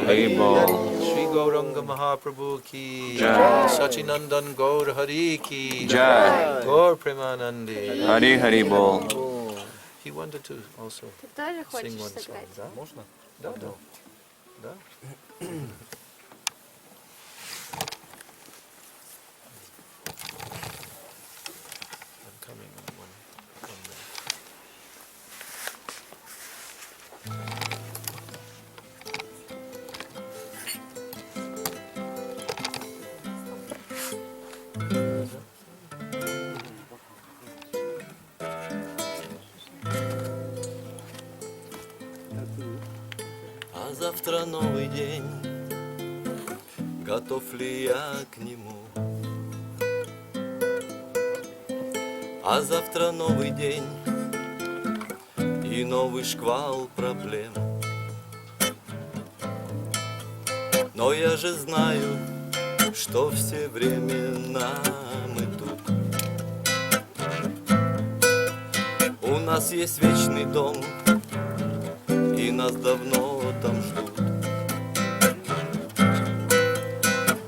Haribol. Shri Gauranga Mahaprabhu ki Jai. Sachinandan Gaur Hari ki Jai. Gaur Premanande. Hari Hari Bol. He wanted to also Ты тоже sing хочешь one song. сыграть? Да, можно? Да, да. Да. I'm coming in one minute. А завтра новый день, готов ли я к нему? А завтра новый день и новый шквал проблем. Но я же знаю, что все времена мы тут. У нас есть вечный дом, и нас давно там ждут.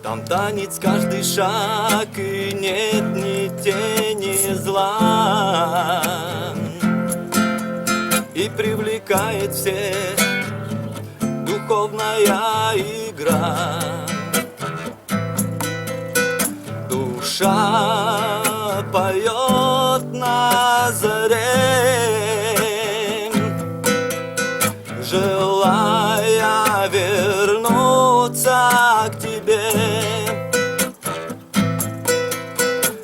Там танец каждый шаг, и нет ни тени зла. И привлекает всех духовная игра. Душа поет на заре, желая вернуться к тебе,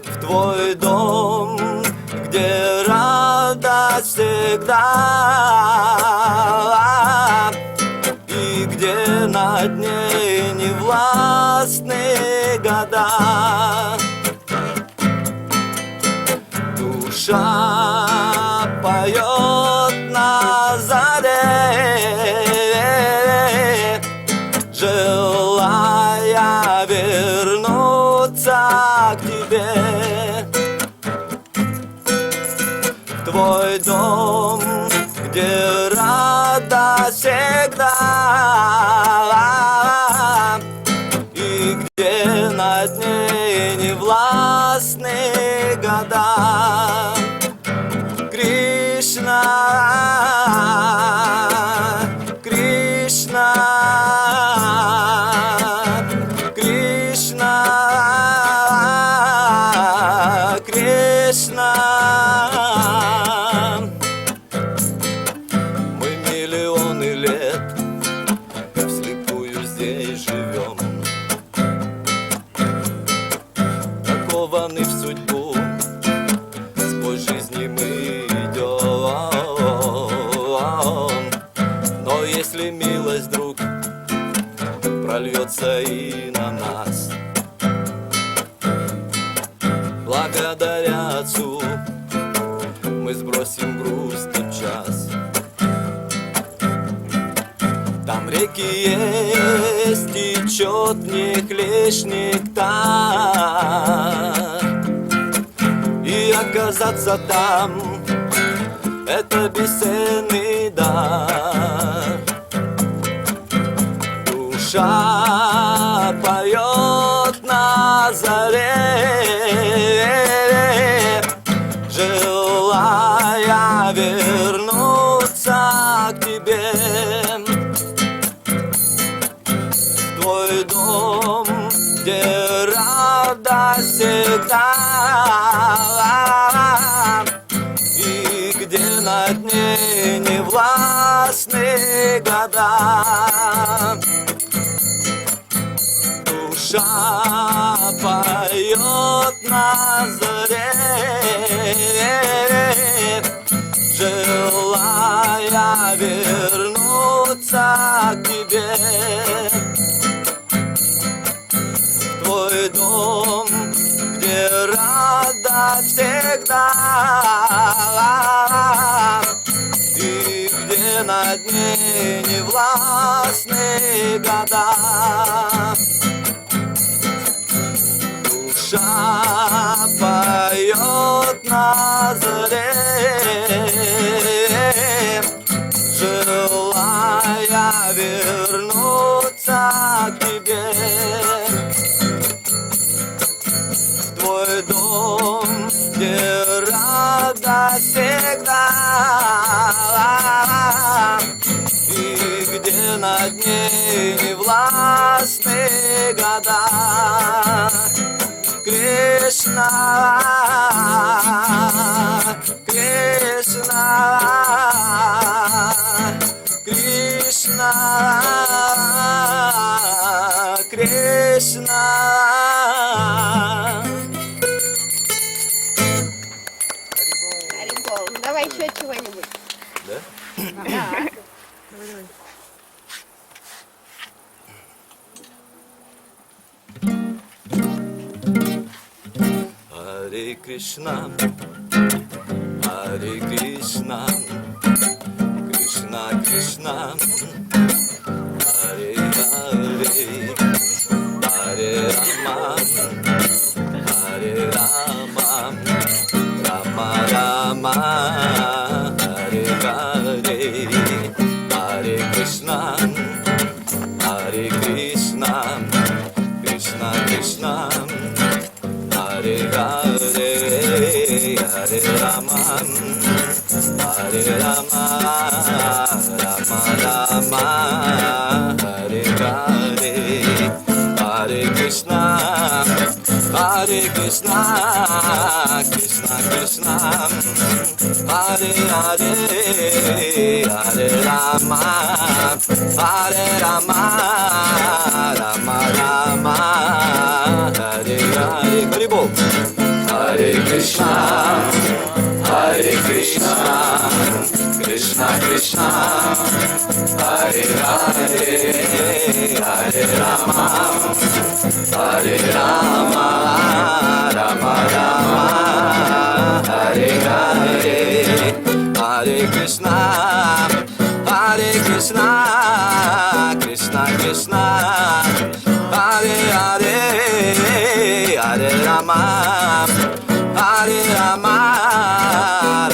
в твой дом, где радость всегда, и где над ней не властны года. Душа поет на заре, желая вернуться к тебе, твой дом, где радость всегда, и где над ней не властны года. Кришна, Кришна, Кришна, Кришна. Мы миллионы лет вслепую здесь живем, закованы в судьбу, сквозь жизни мы но если милость вдруг прольется и на нас, благодаря Отцу мы сбросим груз тот час. Там реки есть, течет в них лишь нектар, оказаться там, это бесценный дар. Душа поет на заре, желая вернуться к тебе, в твой дом, где радость всегда, и где над ней не властны года. Душа поет на заре, желая вернуться к тебе, в твой дом, где радость всегда, и где над ней не властны года. Душа поет на заре, желая вернуться к тебе, в твой дом, где радость всегда, и где над ней не властны года. Кришна, Кришна, Кришна, Кришна. Харибол. Ну, давай еще чего-нибудь. Да? Да. Харе Кришна, Харе Кришна, Кришна Кришна, Харе Харе, Харе Рама, Харе Рама, Рама Рама, Харе Харе, Харе Кришна, Харе Кришна, Кришна Кришна, Hare Hare, Hare Rama, Hare Rama, Rama Rama, Hare Hare, Hare Krishna, Hare Krishna, Krishna Krishna, Hare Hare, Hare Rama, Hare Rama, Rama Rama, Hare Hare. Haribol. Hare Krishna, Hare Krishna, Krishna Krishna, Hare Hare, Hare Rama, Hare Rama, Rama Rama, Hare Hare, Hare Krishna, Hare Krishna, Krishna Krishna, Hare Hare, Hare Rama, Hare Rama,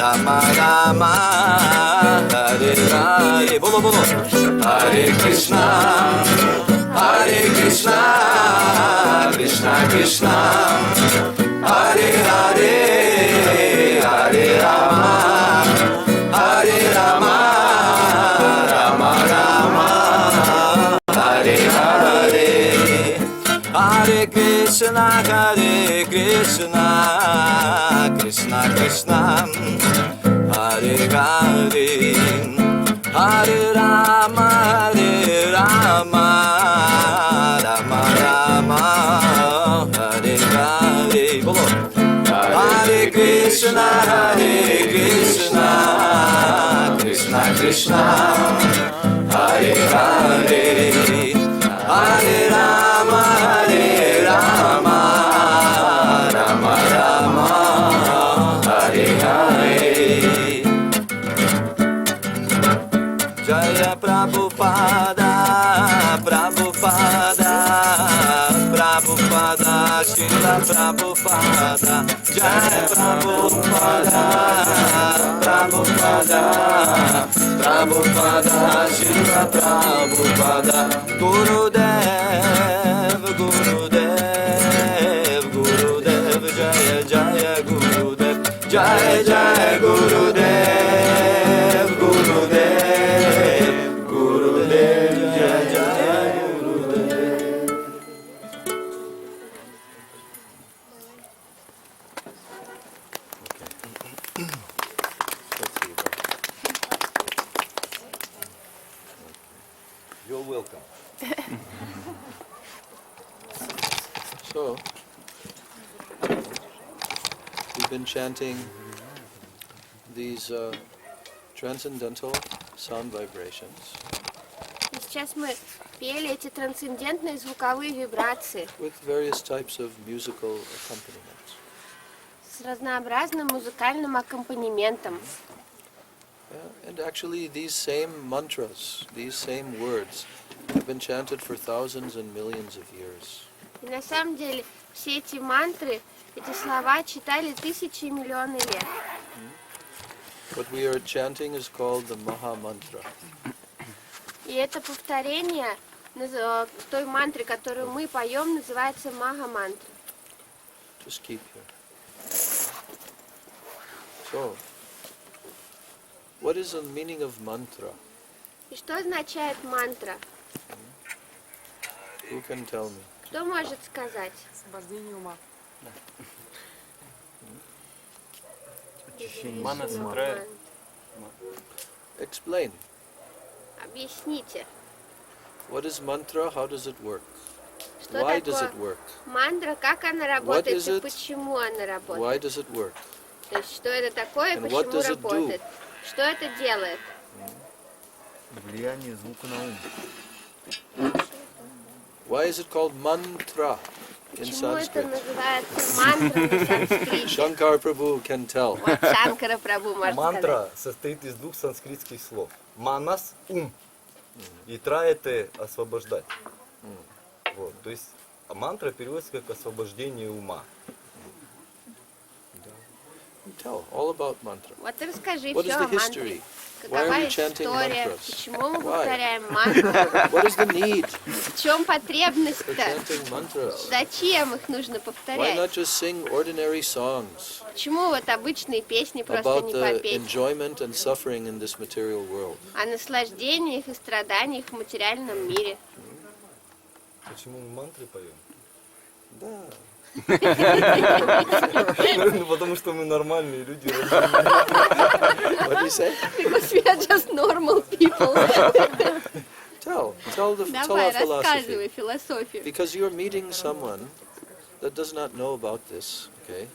Rama Rama, Hare Hare. Bolo bolo. Hare Krishna, Hare Krishna, Krishna Krishna, Hare Hare, Hare Rama, Hare Rama, Rama Rama, Hare Hare. Hare Krishna, Hare Krishna, Krishna Krishna, Hare Hare, Hare Rama, Hare Rama, Rama Rama, Hare Hare. Bolo. Hare Krishna, Hare Krishna, Krishna Krishna, Hare Hare, Hare Rama, Hare Rama, Rama Rama, Hare Hare. Jaya Prabhupada, Prabhupada, Prabhupada, Srila Prabhupada, Jaya Prabhupada, Prabhupada, Prabhupada, Shila Prabhupada, Gurudev, Gurudev, Gurudev, Jaya Jaya Gurudev, Jaya Jaya Gurudev, Gurudev, Gurudev, Jaya Jaya Gurudev. You're welcome. So, we've been chanting these transcendental sound vibrations И сейчас мы пели эти трансцендентные звуковые вибрации with various types of musical accompaniments. с разнообразным музыкальным аккомпанементом. And actually these same mantras, these same words have been chanted for thousands and millions of years. И на самом деле все эти мантры, эти слова читали тысячи и миллионы лет. What we are chanting is called the Maha Mantra. И это повторение той мантры, которую мы поем, называется Маха-мантра. Just keep here. So, what is the meaning of mantra? И что означает мантра? Who can tell me? Кто может сказать? Освобождение ума. Мана центра. Explain. Объясните, What is mantra? How does it work? что Why does такое it work? мантра, как она работает is и it? почему она работает. Why does it work? То есть, что это такое и And what почему does it do? работает. Что это делает? Влияние звука на ум. Why is it called mantra in Почему это Sanskrit? называется мантра на санскрите? Shankar Prabhu can tell. Вот Шанкара Прабху может сказать. Мантра состоит из двух санскритских слов. Манас – ум. И тра – это освобождать. Вот, то есть мантра переводится как освобождение ума. Tell all about mantra. Вот расскажи What is все the о мантре. history? Why are Какова we chanting история? mantras? Почему мы Why? повторяем мантру? What is the need В чем for потребность-то? chanting mantras? Зачем их нужно Why not повторять? just sing ordinary songs Почему вот обычные песни просто about не the попеть? enjoyment and suffering in this material world? О наслаждениях и страданиях в материальном мире. Почему мы мантры поем? Да. Ну, потому что мы нормальные люди. What do you say? Because we are just normal people. Tell our Давай, philosophy. рассказывай философию. Because you're meeting someone that does not know about this, okay?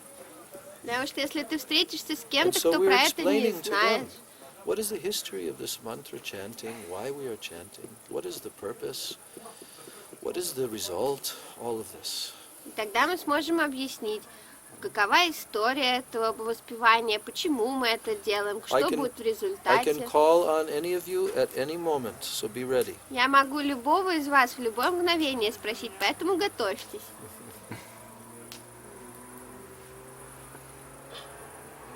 Потому что если ты встретишься с And кем-то, so кто we're про это не explaining to знает, them what is the history of this mantra chanting, why we are chanting, what is the purpose, what is the result, all of this. тогда мы сможем объяснить, какова история этого воспевания, почему мы это делаем, I что can- будет в I результате. can call on any of you at any moment, so be ready. Я могу любого из вас в любое мгновение спросить, поэтому готовьтесь.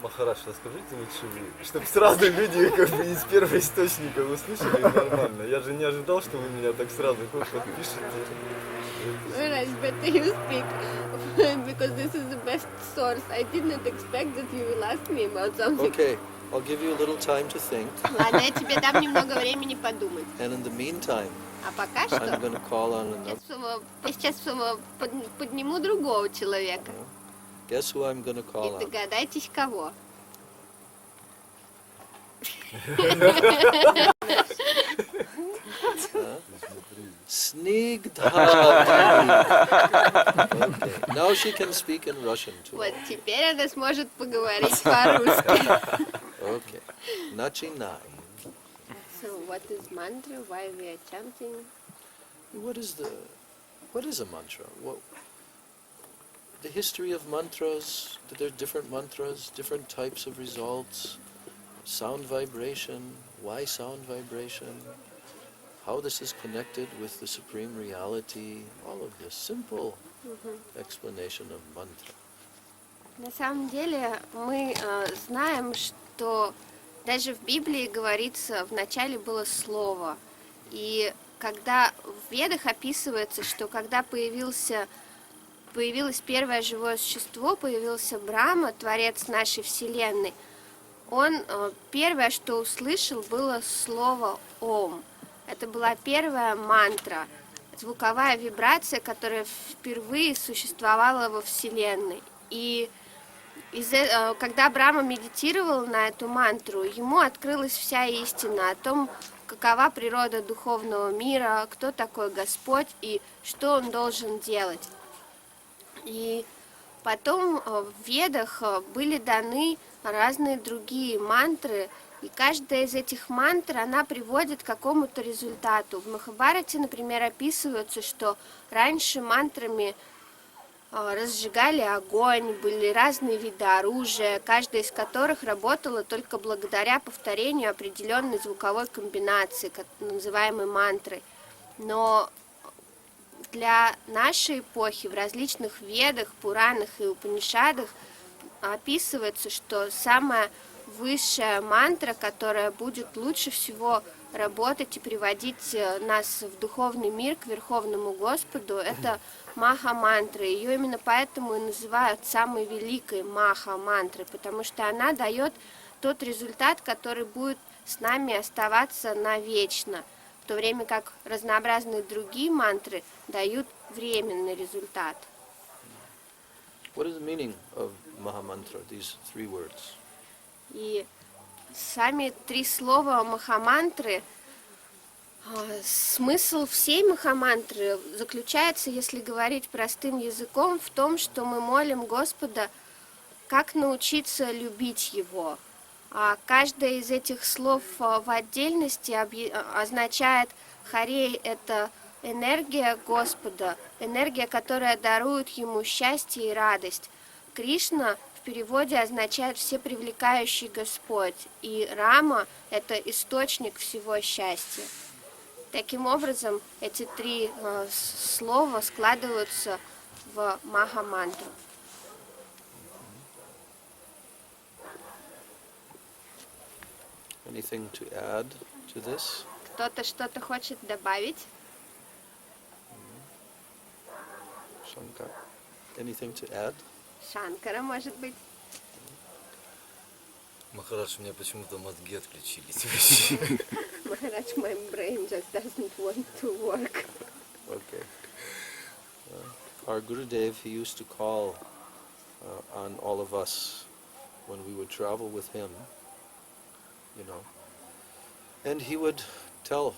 Махарадж, расскажите лучше вы, чтобы сразу люди как бы из первого источника услышали нормально. Я же не ожидал, что вы меня так сразу подпишете. Alright, better you speak, because this is the best source. I did not expect that you will ask me about something. Okay, I'll give you a little time to think, Ладно, я тебе дам немного времени подумать. and in the meantime, А пока I'm что going to call on another. я сейчас подниму другого человека. Guess who I'm going to И call on? догадайтесь, кого. Snigdha. Okay, now she can speak in Russian too. Вот теперь она сможет поговорить по-русски. Okay, начинай. So what is mantra? Why we are chanting? What is a mantra? The history of mantras, that there are different mantras, different types of results, sound vibration, why sound vibration, how this is connected with the supreme reality, all of this simple explanation of mantra. На самом деле мы знаем, что даже в Библии говорится, в начале было Слово. И когда в Ведах описывается, что когда появилось первое живое существо, появился Брахма, Творец нашей Вселенной, он первое, что услышал, было слово «Ом». Это была первая мантра, звуковая вибрация, которая впервые существовала во Вселенной. И когда Брахма медитировал на эту мантру, ему открылась вся истина о том, какова природа духовного мира, кто такой Господь и что он должен делать. И потом в Ведах были даны разные другие мантры, и каждая из этих мантр, она приводит к какому-то результату. В Махабхарате, например, описывается, что раньше мантрами разжигали огонь, были разные виды оружия, каждая из которых работала только благодаря повторению определенной звуковой комбинации, называемой мантрой. Но для нашей эпохи в различных ведах, Пуранах и Упанишадах описывается, что самая высшая мантра, которая будет лучше всего работать и приводить нас в духовный мир к Верховному Господу, это Маха-мантра. Ее именно поэтому и называют самой великой Маха-мантрой, потому что она дает тот результат, который будет с нами оставаться навечно, в то время как разнообразные другие мантры дают временный результат. What is the meaning of Mahamantra, these 3 words? И сами 3 слова Махамантры, смысл всей Махамантры заключается, если говорить простым языком, в том, что мы молим Господа, как научиться любить Его. А каждое из этих слов в отдельности означает Харей – это энергия Господа, энергия, которая дарует Ему счастье и радость. Кришна в переводе означает «всепривлекающий Господь», и Рама – это источник всего счастья. Таким образом, эти 3 слова складываются в Маха-мантру. Anything to add to this? Кто-то что-то хочет добавить? Shankar? Anything to add? Шанкара, может быть? Махарадж, у меня почему-то мозги отключились вообще. Maharaj, my brain just doesn't want to work. Okay. Our Gurudev, he used to call on all of us when we would travel with him, you know, and he would tell,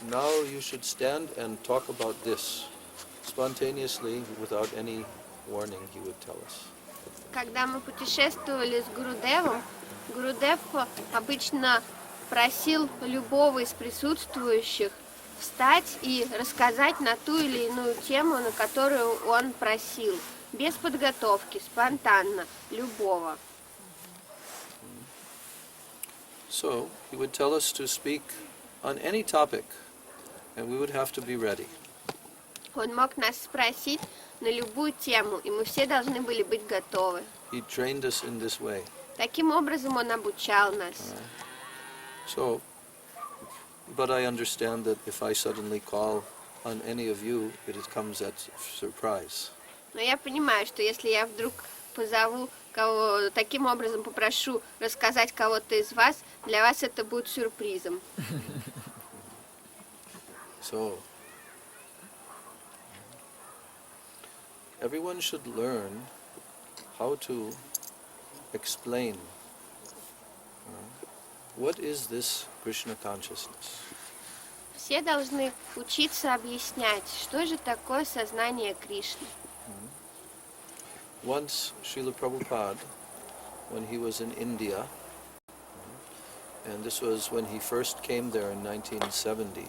now you should stand and talk about this. Spontaneously, without any warning, he would tell us. Когда мы путешествовали с Гурудевом, Гурудев обычно просил любого из присутствующих встать и рассказать на ту или иную тему, на которую он просил, без подготовки, спонтанно, любого. So, he would tell us to speak on any topic, and we would have to be ready. Он мог нас спросить на любую тему, и мы все должны были быть готовы. He trained us in this way. Таким образом он обучал нас. So, but I understand that if I suddenly call on any of you, it comes at surprise. Но я понимаю, что если я вдруг позову кого, таким образом попрошу рассказать кого-то из вас, для вас это будет сюрпризом. So, everyone should learn how to explain what is this Krishna consciousness. Все должны учиться объяснять, что же такое сознание Кришны. Once Srila Prabhupada, when he was in India, and this was when he first came there in 1970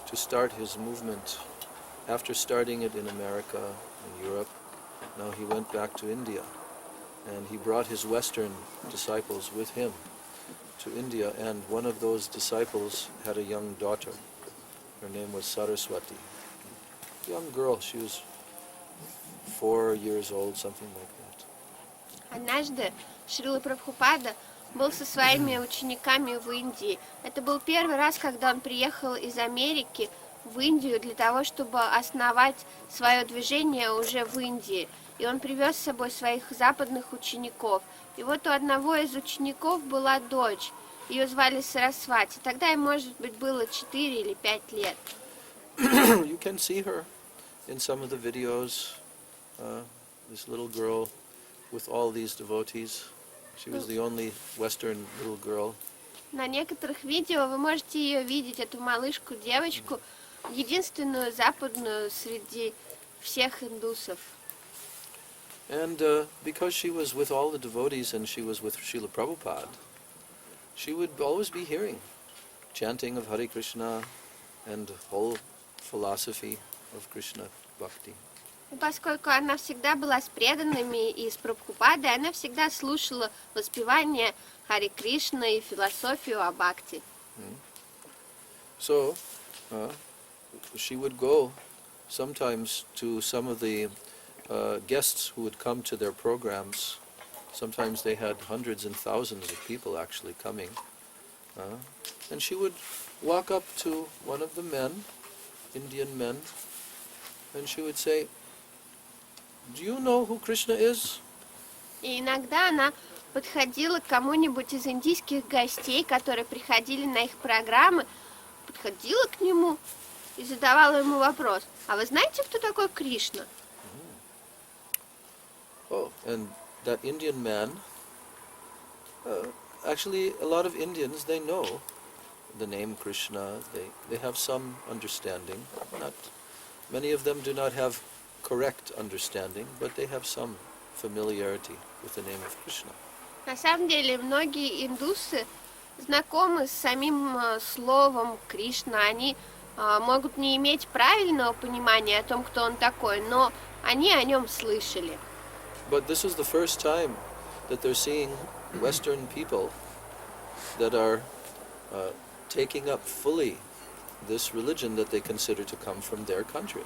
to start his movement. After starting it in America and Europe, now he went back to India, and he brought his Western disciples with him to India, and one of those disciples had a young daughter. Her name was Saraswati. Young girl, she was 4 years old, something like that. Однажды Шрила Прабхупада был со своими учениками в Индии. Это был первый раз, когда он приехал из Америки в Индию для того, чтобы основать свое движение уже в Индии. И он привез с собой своих западных учеников. И вот у одного из учеников была дочь. Ее звали Сарасвати. Тогда ей, может быть, было 4 или 5 лет. You can see her in some of the videos. This little girl with all these devotees. She was the only Western little girl. На некоторых видео вы можете ее видеть, эту малышку, девочку, единственную западную среди всех индусов. And because she was with all the devotees and she was with Srila Prabhupada, she would always be hearing chanting of Hare Krishna and whole philosophy of Krishna Bhakti. И поскольку она всегда была с преданными и с Прабхупадой, она всегда слушала воспевание Хари Кришна и философию о Бхакти. So she would go sometimes to some of the guests who would come to their programs. Sometimes they had hundreds and thousands of people actually coming. And she would walk up to one of the men, Indian men, and she would say, "Do you know who Krishna is?" И иногда она подходила к кому-нибудь из индийских гостей, которые приходили на их программы, подходила к нему и задавала ему вопрос: «А вы знаете, кто такой Кришна?» Oh, and that Indian man, actually a lot of Indians, they know the name Krishna, they have some understanding. Not many of them do not have correct understanding, but they have some familiarity with the name of Krishna. На самом деле, многие индусы знакомы с самим словом Кришна. Они могут не иметь правильного понимания о том, кто он такой, но они о нем слышали. But this is the first time that they're seeing Western people that are taking up fully this religion that they consider to come from their country.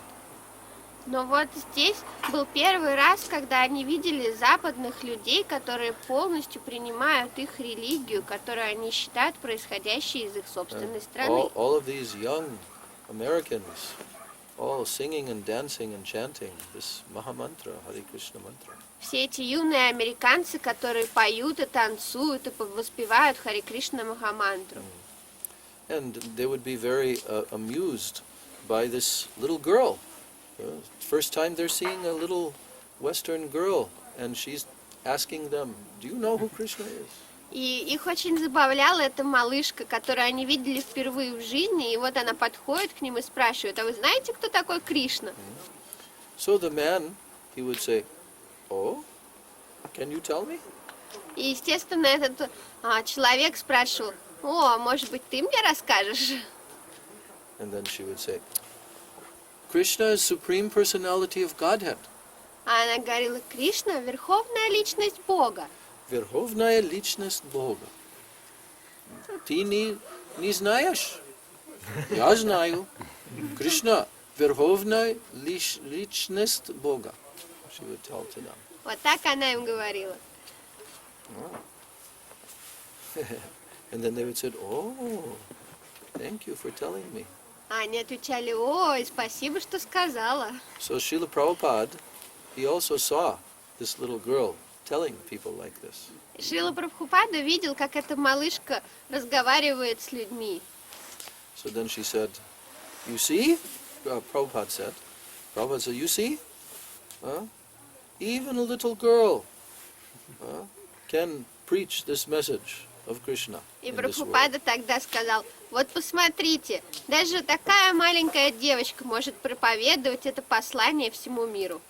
Но вот здесь был первый раз, когда они видели западных людей, которые полностью принимают их религию, которую они считают происходящей из их собственной страны. All of these young Americans, all singing and dancing and chanting this Mahamantra, Hare Krishna mantra. Все эти юные американцы, которые поют и танцуют и воспевают Хари Кришна Махамантру. And they would be very amused by this little girl. First time they're seeing a little Western girl, and she's asking them, "Do you know who Krishna is?" И их очень забавляла эта малышка, которую они видели впервые в жизни, и вот она подходит к ним и спрашивает: «А вы знаете, кто такой Кришна?» So the man, he would say, "Oh, can you tell me?" И, естественно, этот человек спрашивал: «О, может быть, ты мне расскажешь?» And then she would say, "Krishna is Supreme Personality of Godhead." А она говорила: «Кришна — верховная личность Бога». Верховная личность Бога. Ты не знаешь? Я знаю. Кришна — верховная личность Бога. She would tell to them. Вот так она им говорила. And then they would say, "Oh, thank you for telling me." А они отвечали: «Ой, спасибо, что сказала». So Srila Prabhupada, he also saw this little girl telling people like this. Шрила Прабхупада видел, как эта малышка разговаривает с людьми. So then she said, "You see?" Prabhupada said, "You see? Even a little girl can preach this message of Krishna И in this world." Прабхупада тогда сказал: «Вот посмотрите, даже такая маленькая девочка может проповедовать это послание всему миру».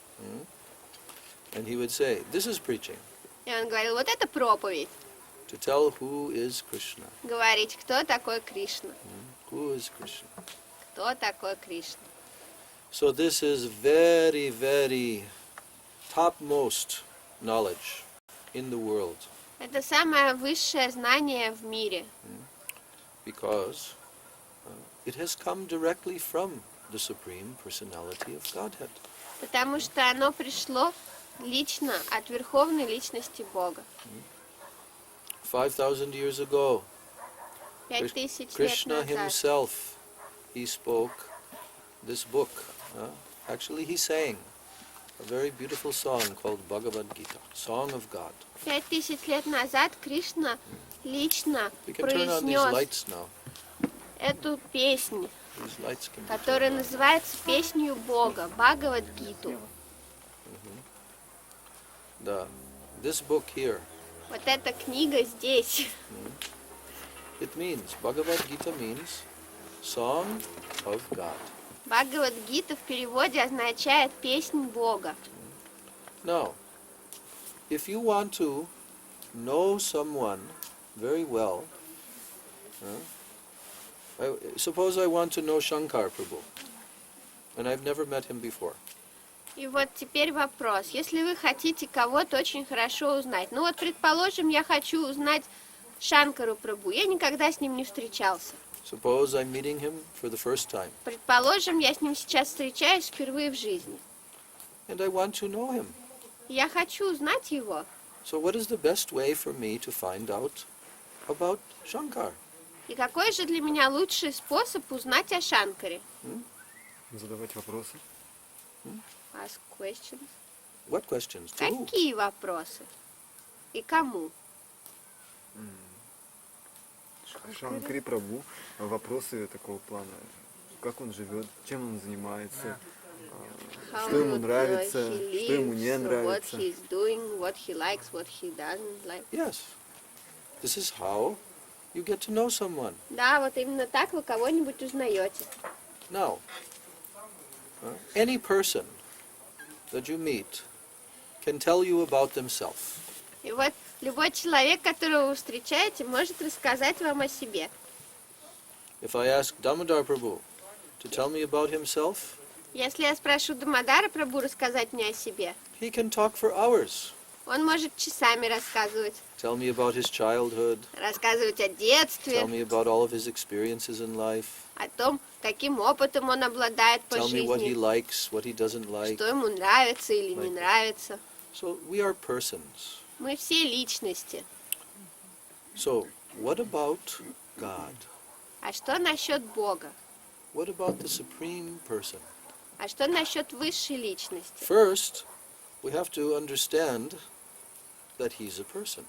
And he would say, "This is preaching, И он говорил: «Вот это проповедь, to tell who is Krishna. говорить, кто такой Кришна, Who is Krishna?" кто такой Кришна». So this is very, very topmost knowledge in the world, Это самое высшее знание в мире, because it has come directly from the Supreme Personality of Godhead. потому что оно пришло лично от верховной личности Бога. 5,000 years ago, 5000 лет Krishna назад himself, he spoke this book. Actually, he sang a very beautiful song called Bhagavad Gita, Song of God. 5000 лет назад Кришна лично We can turn on these произнес lights now. эту песню, These lights can be которая turned on. называется «Песнью Бога», Бхагавад-гиту. This book here, Вот эта книга здесь. it means, Bhagavad Gita means Song of God. Бхагавад-гита в переводе означает «песнь Бога». Now, if you want to know someone very well, suppose I want to know Shankar Prabhu, and I've never met him before. И вот теперь вопрос. Если вы хотите кого-то очень хорошо узнать, ну вот, предположим, я хочу узнать Шанкару Прабху, я никогда с ним не встречался. Suppose I'm meeting him for the first time, Предположим, я с ним сейчас встречаюсь впервые в жизни. and I want to know him. Я хочу узнать его. So what is the best way for me to find out about Shankar? И какой же для меня лучший способ узнать о Шанкаре? Задавать вопросы. Ask questions. What questions? To who? Какие вопросы? И кому? Шанкари Прабху, вопросы такого плана. Как он живет, чем он занимается, How что ему he нравится, lives, что ему не what нравится. he's doing, what he likes, what he doesn't like. Yes. This is how you get to know someone. Да, вот именно так вы кого-нибудь узнаете. Now, any person that you meet can tell you about themselves. И вот любой человек, которого вы встречаете, может рассказать вам о себе. If I ask Damodar Prabhu to tell me about himself, Если я спрошу Дамодара Прабху рассказать мне о себе, he can talk for hours. он может часами рассказывать. Tell me about his childhood, Рассказывать о детстве, tell me about all of his experiences in life, о том, каким опытом он обладает по tell me what he жизни, likes, what he doesn't like. что ему нравится или не нравится. So we are persons. Мы все личности. So what about God? А что насчет Бога? What about the supreme person? А что насчет высшей личности? First, we have to understand that he's a person.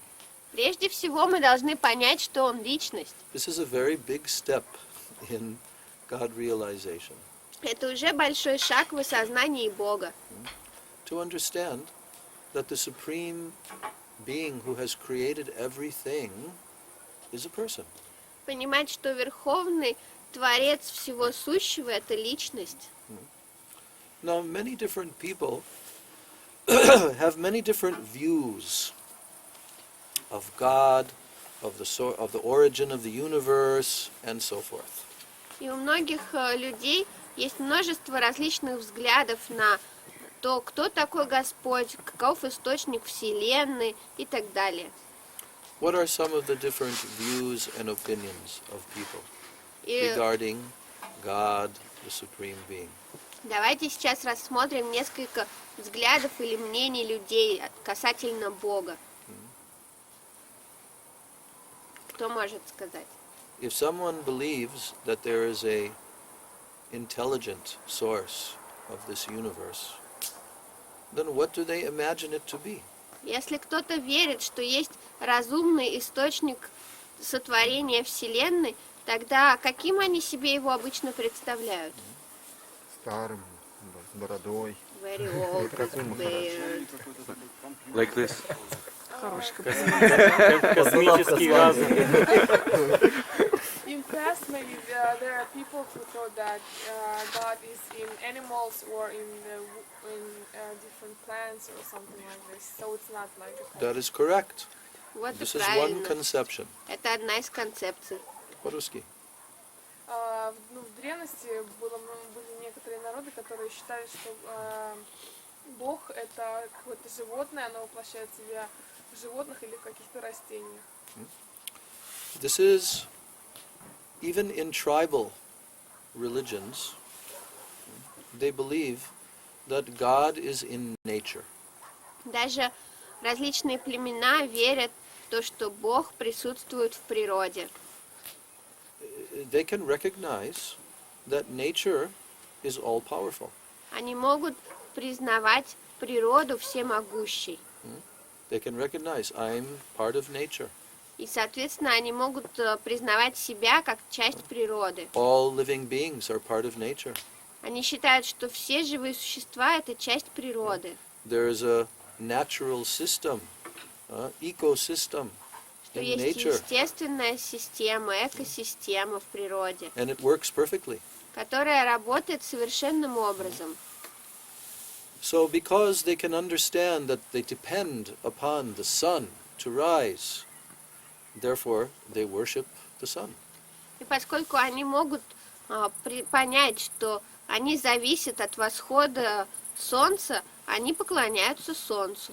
Прежде всего мы должны понять, что он личность. This is a very big step in God realization. Это уже большой шаг в осознании Бога. To understand that the supreme being who has created everything is a person. Понимать, что Верховный Творец всего сущего – это личность. Now, many different people have many different views of God, of the origin of the universe, and so forth. И у многих людей есть множество различных взглядов на то, кто такой Господь, каков источник Вселенной и так далее. What are some of the different views and opinions of people И regarding God, the supreme being? давайте сейчас рассмотрим несколько взглядов или мнений людей касательно Бога. Кто может сказать? If someone believes that there is a intelligent source of this universe, then what do they imagine it to be? Если кто-то верит, что есть разумный источник сотворения Вселенной, тогда каким они себе его обычно представляют? Старым, с бородой. Very old, Разумный beard. Like this. Космический разум. In past, maybe there are people who thought that God is in animals or in different plants or something like this. So it's not like a That is correct. Вот и This is one правильно. conception. Это одна из концепций. По-русски. В древности были некоторые народы, которые считали, что Бог это какое-то животное, оно воплощает в себя в животных или в каких-то растениях. This is, even in tribal religions, they believe that God is in nature. Даже различные племена верят в то, что Бог присутствует в природе. They can recognize that nature is all-powerful. Они могут признавать природу всемогущей. They can recognize, I'm part of nature. И, соответственно, они могут признавать себя как часть природы. All living beings are part of nature. Они считают, что все живые существа – это часть природы. There is a natural system, ecosystem Что in есть nature, естественная система, экосистема в природе, and it works perfectly. которая работает совершенным образом. So because they can understand that they depend upon the sun to rise, therefore they worship the sun. И поскольку они могут понять, что они зависят от восхода солнца, они поклоняются солнцу.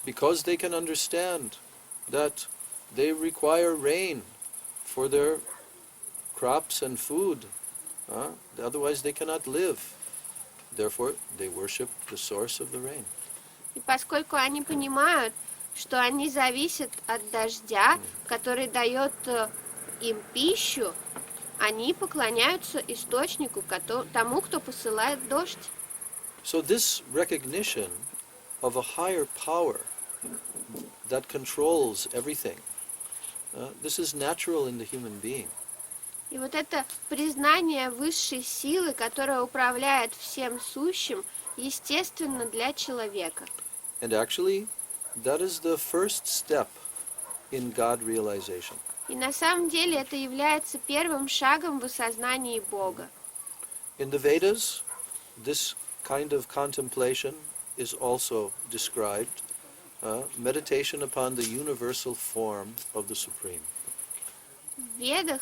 Because they can understand that they require rain for their crops and food, otherwise they cannot live. Therefore, they worship the source of the rain. И поскольку они понимают, что они зависят от дождя, который дает им пищу, они поклоняются источнику, тому, кто посылает дождь. So this recognition of a higher power that controls everything, this is natural in the human being. И вот это признание высшей силы, которая управляет всем сущим, естественно для человека. And actually, that is the first step in God realization. И на самом деле это является первым шагом в осознании Бога. In the Vedas, this kind of contemplation is also described, meditation upon the universal form of the Supreme. В Ведах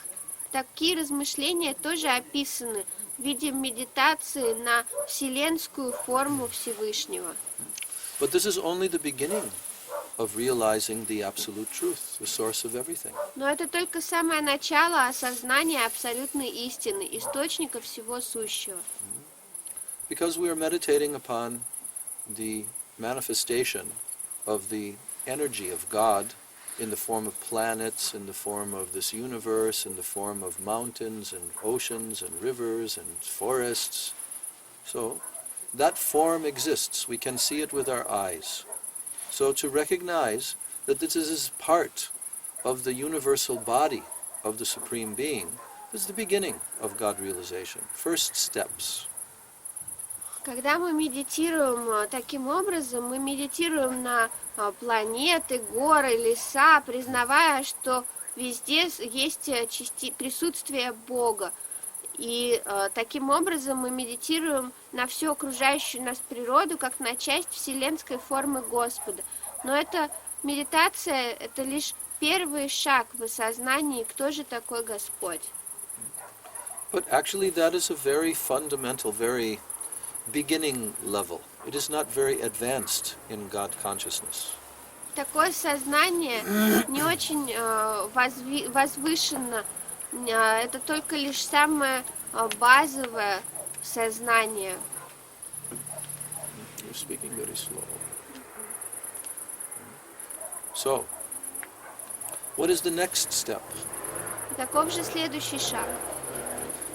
такие размышления тоже описаны в виде медитации на вселенскую форму Всевышнего. But this is only the beginning of realizing the absolute truth, the source of everything. Но это только самое начало осознания абсолютной истины, источника всего сущего. Because we are meditating upon the manifestation of the energy of God in the form of planets, in the form of this universe, in the form of mountains and oceans and rivers and forests. So that form exists. We can see it with our eyes. So to recognize that this is part of the universal body of the Supreme Being is the beginning of God realization, first steps. Когда мы медитируем таким образом, мы медитируем на планеты, горы, леса, признавая, что везде есть присутствие Бога. И таким образом мы медитируем на всю окружающую нас природу, как на часть вселенской формы Господа. Но эта медитация – это лишь первый шаг в осознании, кто же такой Господь. But actually that is a very fundamental, very beginning level. It is not very advanced in God consciousness. Такое сознание не очень возвышенно. Это только лишь самое базовое сознание. You're speaking very slow. So, what is the next step? Каков же следующий шаг?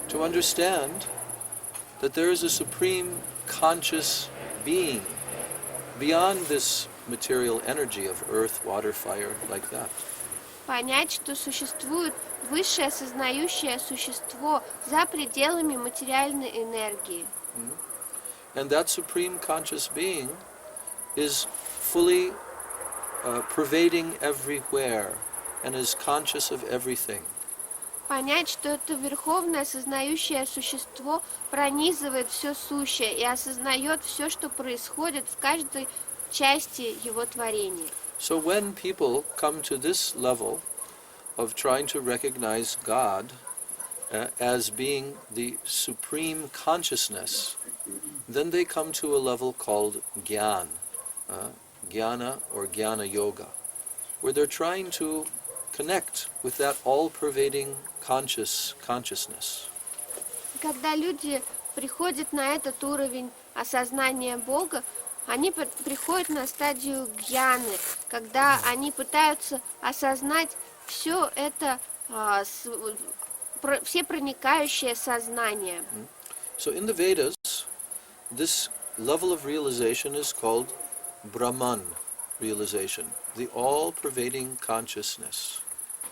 To understand that there is a supreme conscious being beyond this material energy of earth, water, fire, like that. Понять, что существует высшее осознающее существо за пределами материальной энергии. And that supreme conscious being is fully pervading everywhere and is conscious of everything. Понять, что это верховное осознающее существо пронизывает все сущее и осознает все, что происходит в каждой части его творения. So when people come to this level of trying to recognize God as being the supreme consciousness, then they come to a level called Gyan, Jnana or Jnana Yoga, where they're trying to connect with that all-pervading consciousness. Когда люди приходят на этот уровень осознания Бога, они приходят на стадию гьяны, когда они пытаются осознать все это, все проникающее сознание. So in the Vedas, this level of realization is called Brahman realization, the all-pervading consciousness.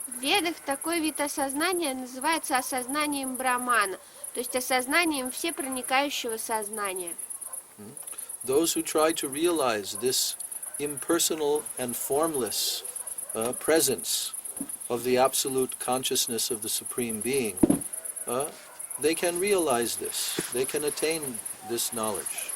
В Ведах такой вид осознания называется осознанием Брахмана, то есть осознанием всепроникающего сознания. Those who try to realize this impersonal and formless presence of the absolute consciousness of the Supreme Being, they can realize this, they can attain this knowledge.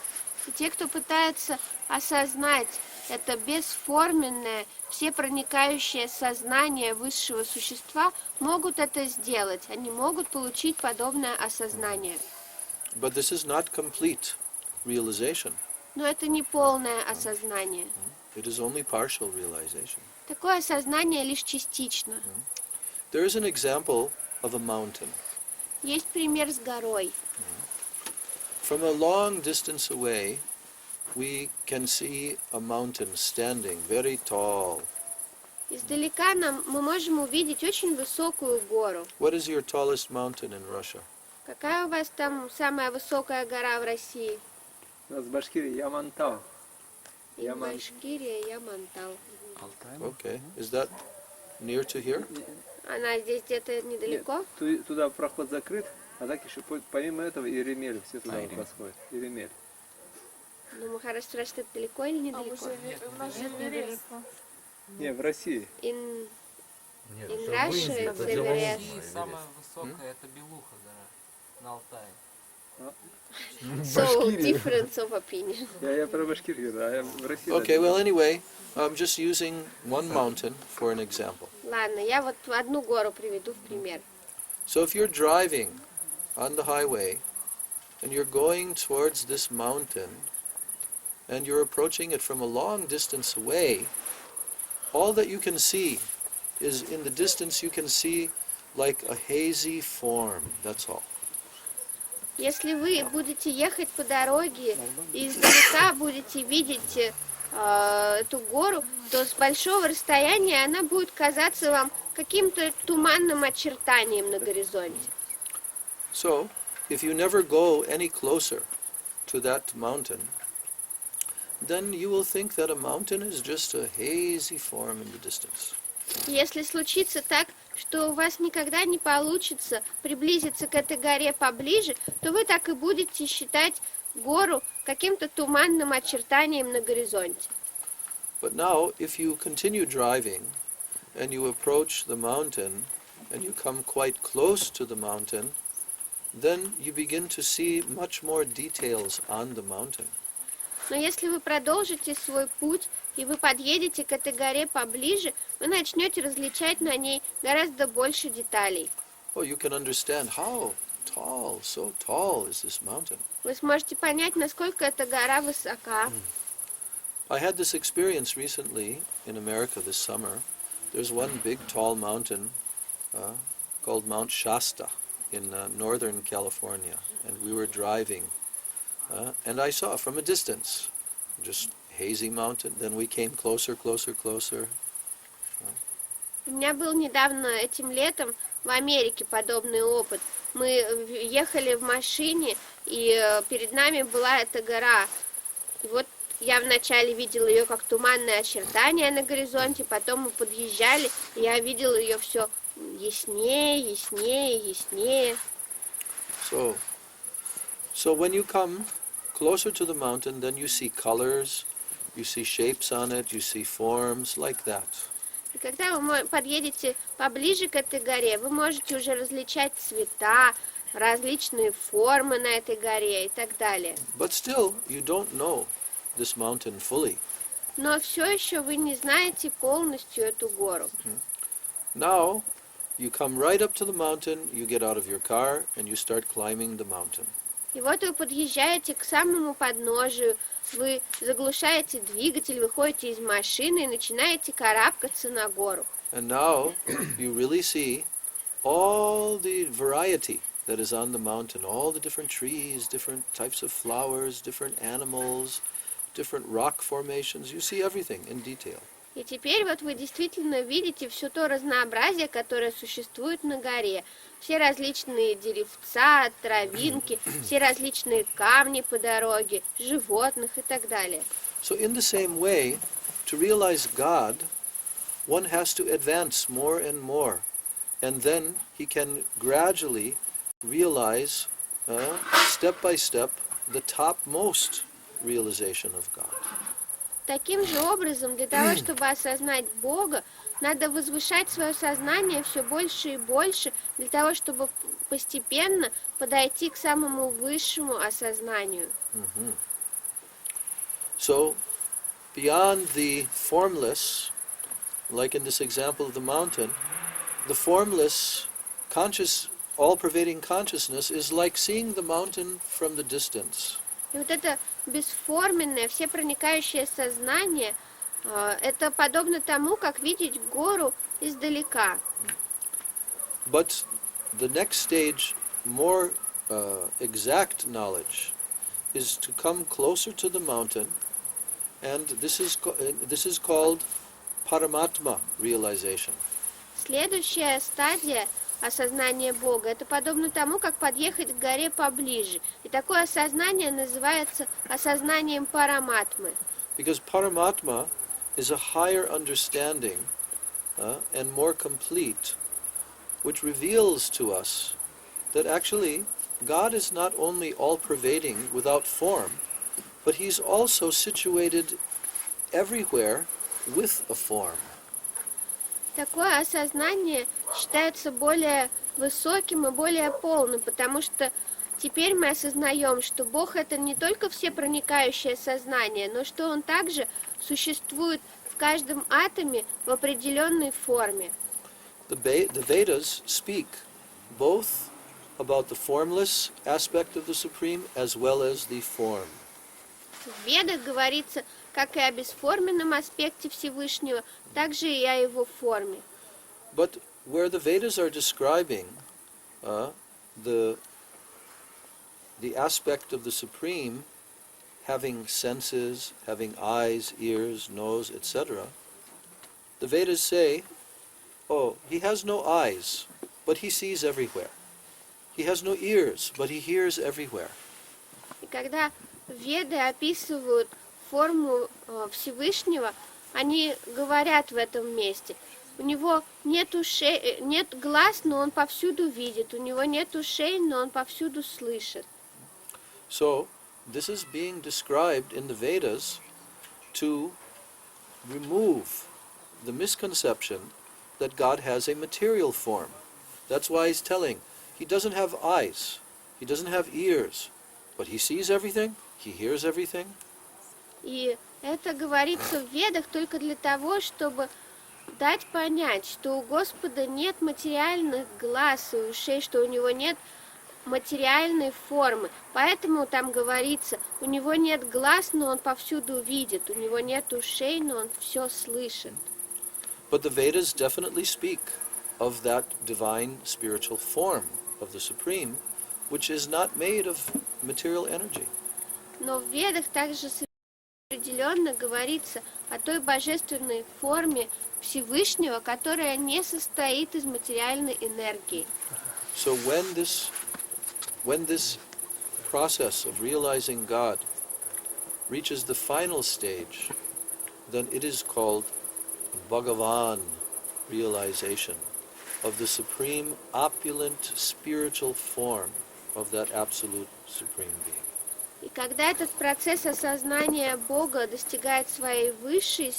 И те, кто пытается осознать это бесформенное, всепроникающее сознание высшего существа, могут это сделать. Они могут получить подобное осознание. But this is not complete realization. Но это не полное осознание. It is only partial realization. Такое осознание лишь частично. There is an example of a mountain. Есть пример с горой. From a long distance away, we can see a mountain standing very tall. Издалека мы можем увидеть очень высокую гору. What is your tallest mountain in Russia? Какая у вас там самая высокая гора в России? У нас в Башкирии Ямантау. И в Башкирии Ямантау. Okay. Is that near to here? Она здесь где-то недалеко? Туда проход закрыт, а так еще помимо этого Иремель, все туда восходят. Иремель. Ну, Махараш спрашивает, это далеко или А недалеко? у нас же Эверест. Не, в России. In Нет, Russia it's Everest. Самая высокая это Белуха гора на Алтае. So difference of opinion. Я про Башкирию, да, я в России. Okay, well anyway, I'm just using one mountain for an example. Ладно, я вот одну гору приведу в пример. So if you're driving on the highway and you're going towards this mountain and you're approaching it from a long distance away, all that you can see is in the distance you can see like a hazy form, that's all. Если вы будете ехать по дороге и издалека будете видеть эту гору, то с большого расстояния она будет казаться вам каким-то туманным очертанием на горизонте. So, if you never go any closer to that mountain, then you will think that a mountain is just a hazy form in the distance. Если случится так, что у вас никогда не получится приблизиться к этой горе поближе, то вы так и будете считать гору каким-то туманным очертанием на горизонте. But now, if you continue driving and you approach the mountain and you come quite close to the mountain, then you begin to see much more details on the mountain. Но если вы продолжите свой путь и вы подъедете к этой горе поближе, вы начнете различать на ней гораздо больше деталей. Oh, you can understand how tall, so tall is this mountain. Вы сможете понять, насколько эта гора высока. I had this experience recently in America this summer. There's one big tall mountain called Mount Shasta in northern California, and we were driving, and I saw from a distance, just hazy mountain. Then we came closer. У меня был недавно этим летом в Америке подобный опыт. Мы ехали в машине, и перед нами была эта гора. И вот я вначале видела ее как туманное очертание на горизонте, потом мы подъезжали, и я видела ее все яснее. So when you come closer to the mountain, then you see colors, you see shapes on it, you see forms like that. И когда вы подъедете поближе к этой горе, вы можете уже различать цвета, различные формы на этой горе и так далее. But still, you don't know this mountain fully. Но все еще вы не знаете полностью эту гору. Now, you come right up to the mountain, you get out of your car, and you start climbing the mountain. И вот вы подъезжаете к самому подножию, вы заглушаете двигатель, выходите из машины и начинаете карабкаться на гору. And now, you really see all the variety that is on the mountain, all the different trees, different types of flowers, different animals, different rock formations. You see everything in detail. И теперь вот вы действительно видите все то разнообразие, которое существует на горе. Все различные деревца, травинки, все различные камни по дороге, животных и так далее. So in the same way, to realize God, one has to advance more and more. And then he can gradually realize, step by step, the topmost realization of God. Таким же образом, для того, чтобы осознать Бога, надо возвышать свое сознание все больше и больше, для того, чтобы постепенно подойти к самому высшему осознанию. So, beyond the formless, like in this example of the mountain, the formless, conscious, all-pervading consciousness is like seeing the mountain from the distance. И вот это бесформенное, всепроникающее сознание, это подобно тому, как видеть гору издалека. But the next stage, more exact knowledge, is to come closer to the mountain, and this is called Paramatma realization. Следующая стадия осознания Бога, это подобно тому, как подъехать к горе поближе. И такое осознание называется осознанием Параматмы. Because Paramatma is a higher understanding and more complete, which reveals to us that actually God is not only all-pervading without form, but He's also situated everywhere with a form. Такое осознание считается более высоким и более полным, потому что теперь мы осознаем, что Бог это не только всепроникающее сознание, но что Он также существует в каждом атоме в определенной форме. The Vedas speak both about the formless aspect of the Supreme as well as the form. В Ведах говорится как и о бесформенном аспекте Всевышнего, так же и о его форме. But where the Vedas are describing the aspect of the Supreme having senses, having eyes, ears, nose, etc., the Vedas say, oh, he has no eyes, but he sees everywhere. He has no ears, but he hears everywhere. И когда Веды описывают форму Всевышнего, они говорят в этом месте. У него нет ушей, нет глаз, но он повсюду видит. У него нет ушей, но он повсюду слышит. So, this is being described in the Vedas to remove the misconception that God has a material form. That's why he's telling, he doesn't have eyes, he doesn't have ears, but he sees everything, he hears everything. И это говорится в Ведах только для того, чтобы дать понять, что у Господа нет материальных глаз и ушей, что у него нет материальной формы. Поэтому там говорится, у него нет глаз, но он повсюду видит, у него нет ушей, но он все слышит. But the Vedas definitely speak of that divine spiritual form of the Supreme, which is not made of material energy. Но в Ведах также определенно говорится о той божественной форме Всевышнего, которая не состоит из материальной энергии. So when this process of realizing God reaches the final stage, then it is called Bhagavan realization of the supreme opulent spiritual form of that absolute supreme being. И когда этот процесс осознания Бога достигает своей высшей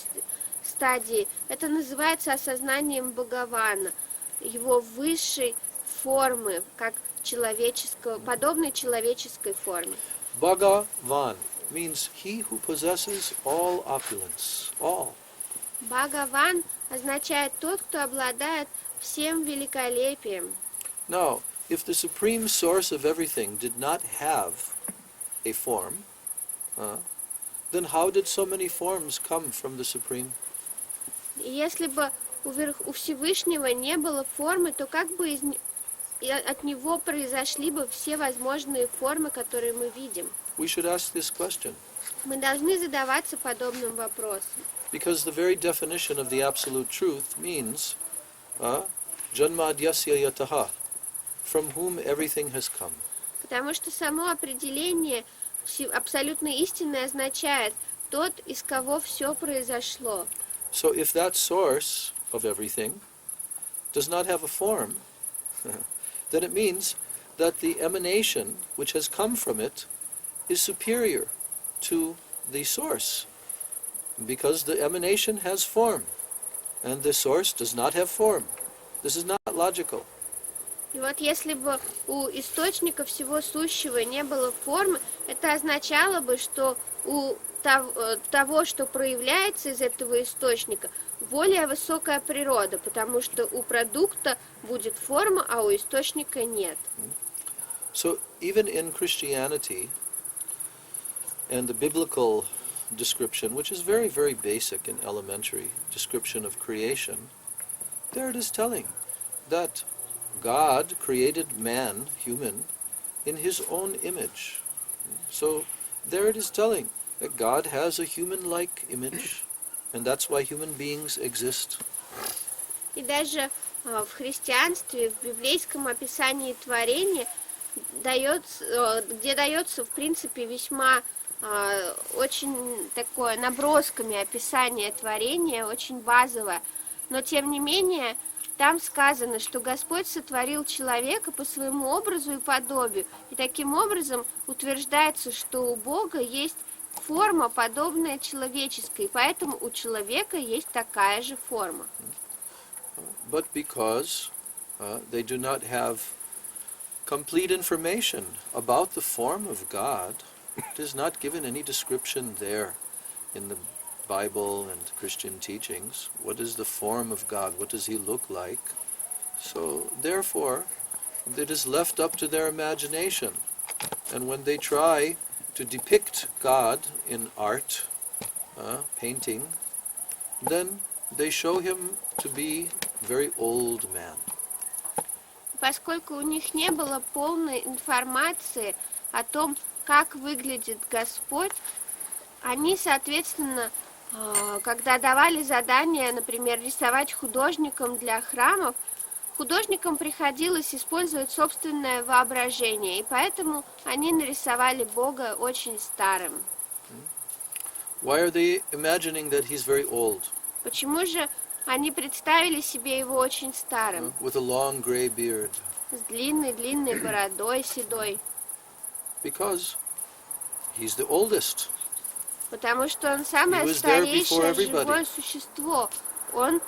стадии, это называется осознанием Бхагавана, его высшей формы, как человеческого, подобной человеческой форме. Bhagavan means he who possesses all opulence, all. Бхагаван означает тот, кто обладает всем великолепием. Now, if the supreme source of everything did not have a form, then how did so many forms come from the Supreme? И если бы у Всевышнего не было формы, то как бы от него произошли бы все возможные формы, которые мы видим? We should ask this question. Мы должны задаваться подобным вопросом. Because the very definition of the absolute truth means Janmadyasya yataha, from whom everything has come. Потому что само определение абсолютной истины означает тот, из кого все произошло. So if that source of everything does not have a form, then it means that the emanation which has come from it is superior to the source, because the emanation has form, and the source does not have form. This is not logical. И вот если бы у источника всего сущего не было формы, это означало бы, что у того, что проявляется из этого источника, более высокая природа, потому что у продукта будет форма, а у источника нет. So even in Christianity and the biblical description, which is very, very basic and elementary description of creation, there it is telling that God created man, human, in his own image. So there it is telling that God has a human-like image, and that's why human beings exist. И даже в христианстве, в библейском описании творения, где дается, в принципе, весьма очень такое набросками описание творения, очень базовое, но тем не менее там сказано, что Господь сотворил человека по своему образу и подобию, и таким образом утверждается, что у Бога есть форма, подобная человеческой, и поэтому у человека есть такая же форма. But because they do not have complete information about the form of God, it is not given any description there in the Bible and Christian teachings. What is the form of God? What does he look like? So therefore, it is left up to their imagination. And when they try to depict God in art, painting, then they show him to be a very old man. Поскольку у них не было полной информации о том, как выглядит Господь, они, соответственно, когда давали задание, например, рисовать художникам для храмов, художникам приходилось использовать собственное воображение, и поэтому они нарисовали Бога очень старым. Why are they imagining that he's very old? Почему же они представили себе его очень старым, With a long gray beard? с длинной-длинной бородой седой? Because he's the oldest. Потому что он самое старейшее живое существо. Он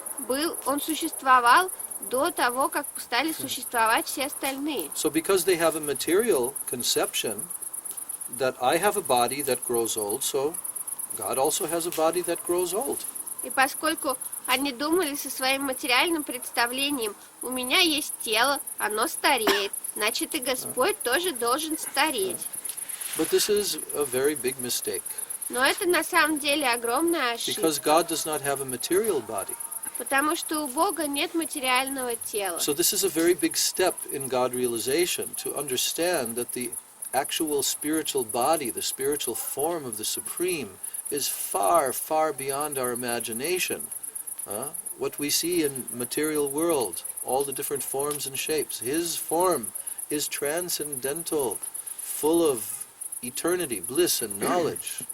существовал до того, как стали существовать все остальные. So because they have a material conception that I have a body that grows old, so God also has a body that grows old. И поскольку они думали со своим материальным представлением, у меня есть тело, оно стареет, значит и Господь тоже должен стареть. But this is a very big mistake. Но это на самом деле огромная ошибка. Because God does not have a material body. Потому что у Бога нет материального тела. So this is a very big step in God realization, to understand that the actual spiritual body, the spiritual form of the Supreme, is far, far beyond our imagination. What we see in material world, all the different forms and shapes, his form is transcendental, full of eternity, bliss and knowledge.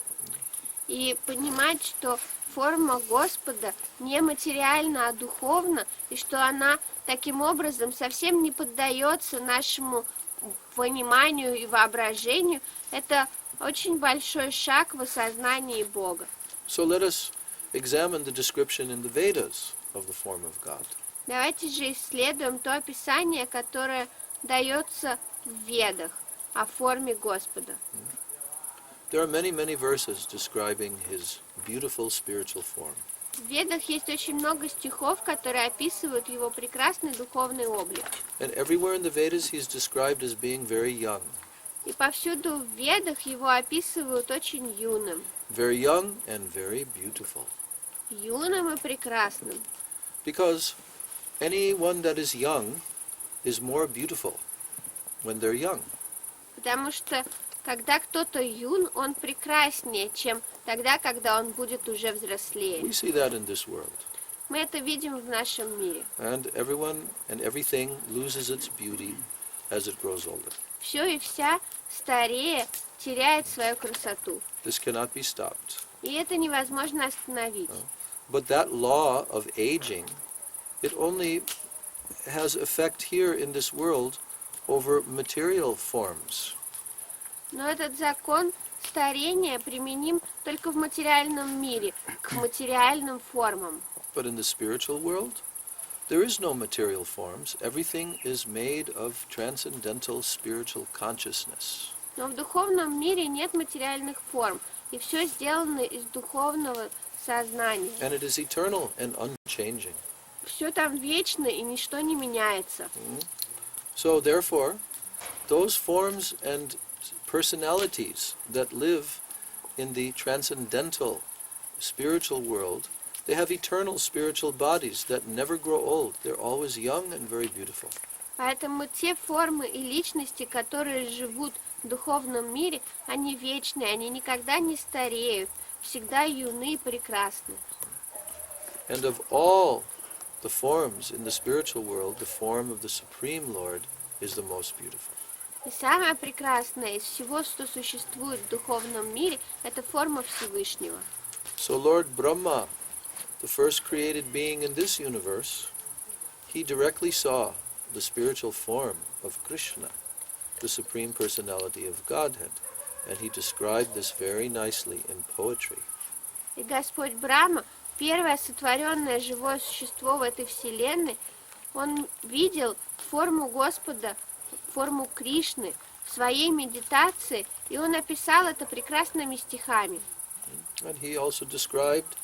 И понимать, что форма Господа не материальна, а духовна, и что она таким образом совсем не поддается нашему пониманию и воображению, это очень большой шаг в осознании Бога. So let us examine the description in the Vedas of the form of God. Давайте же исследуем то описание, которое дается в Ведах о форме Господа. There are many, many verses describing his beautiful spiritual form. В Ведах есть очень много стихов, которые описывают его прекрасный духовный облик. And everywhere in the Vedas he is described as being very young. И повсюду в Ведах его описывают очень юным. Very young and very beautiful. Юным и прекрасным. Because anyone that is young is more beautiful when they're young. Потому что Когда кто-то юн, он прекраснее, чем тогда, когда он будет уже взрослее. We see that in this world. Мы это видим в нашем мире. And everyone and everything loses its beauty as it grows older. Все и вся, старея, теряет свою красоту. This cannot be stopped. И это невозможно остановить. But that law of aging, it only has effect here in this world over material forms. Но этот закон старения применим только в материальном мире, к материальным формам. But in the spiritual world, there is no material forms. Everything is made of transcendental spiritual consciousness. Но в духовном мире нет материальных форм, и все сделано из духовного сознания. And it is eternal and unchanging. Все там вечно, и ничто не меняется. So therefore, those forms and personalities that live in the transcendental spiritual world, they have eternal spiritual bodies that never grow old. They're always young and very beautiful. Поэтому те формы и личности, которые живут в духовном мире, они вечные, они никогда не стареют, всегда юны и прекрасны. And of all the forms in the spiritual world, the form of the Supreme Lord is the most beautiful. И самое прекрасное из всего, что существует в духовном мире, это форма Всевышнего. So Lord Brahma, the first created being in this universe, he directly saw the spiritual form of Krishna, the Supreme Personality of Godhead, and he described this very nicely in poetry. И Господь Брахма, первое сотворенное живое существо в этой вселенной, он видел форму Господа, форму Кришны в своей медитации, и он описал это прекрасными стихами. And he also described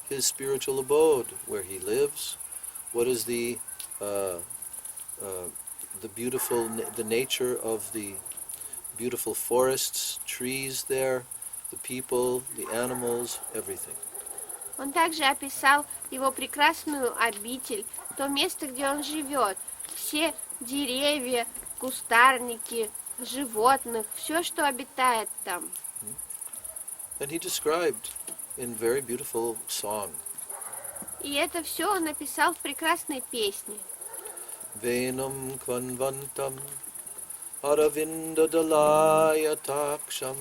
his spiritual abode, where he lives, what is the beautiful, the nature of the beautiful forests, trees there, the people, the animals, everything. Он также описал его прекрасную обитель, то место, где он живет, все деревья, кустарники, животных, все, что обитает там. And he described in very beautiful song. И это все он написал в прекрасной песне. Venam kvanvantam aravinda dalaya taksham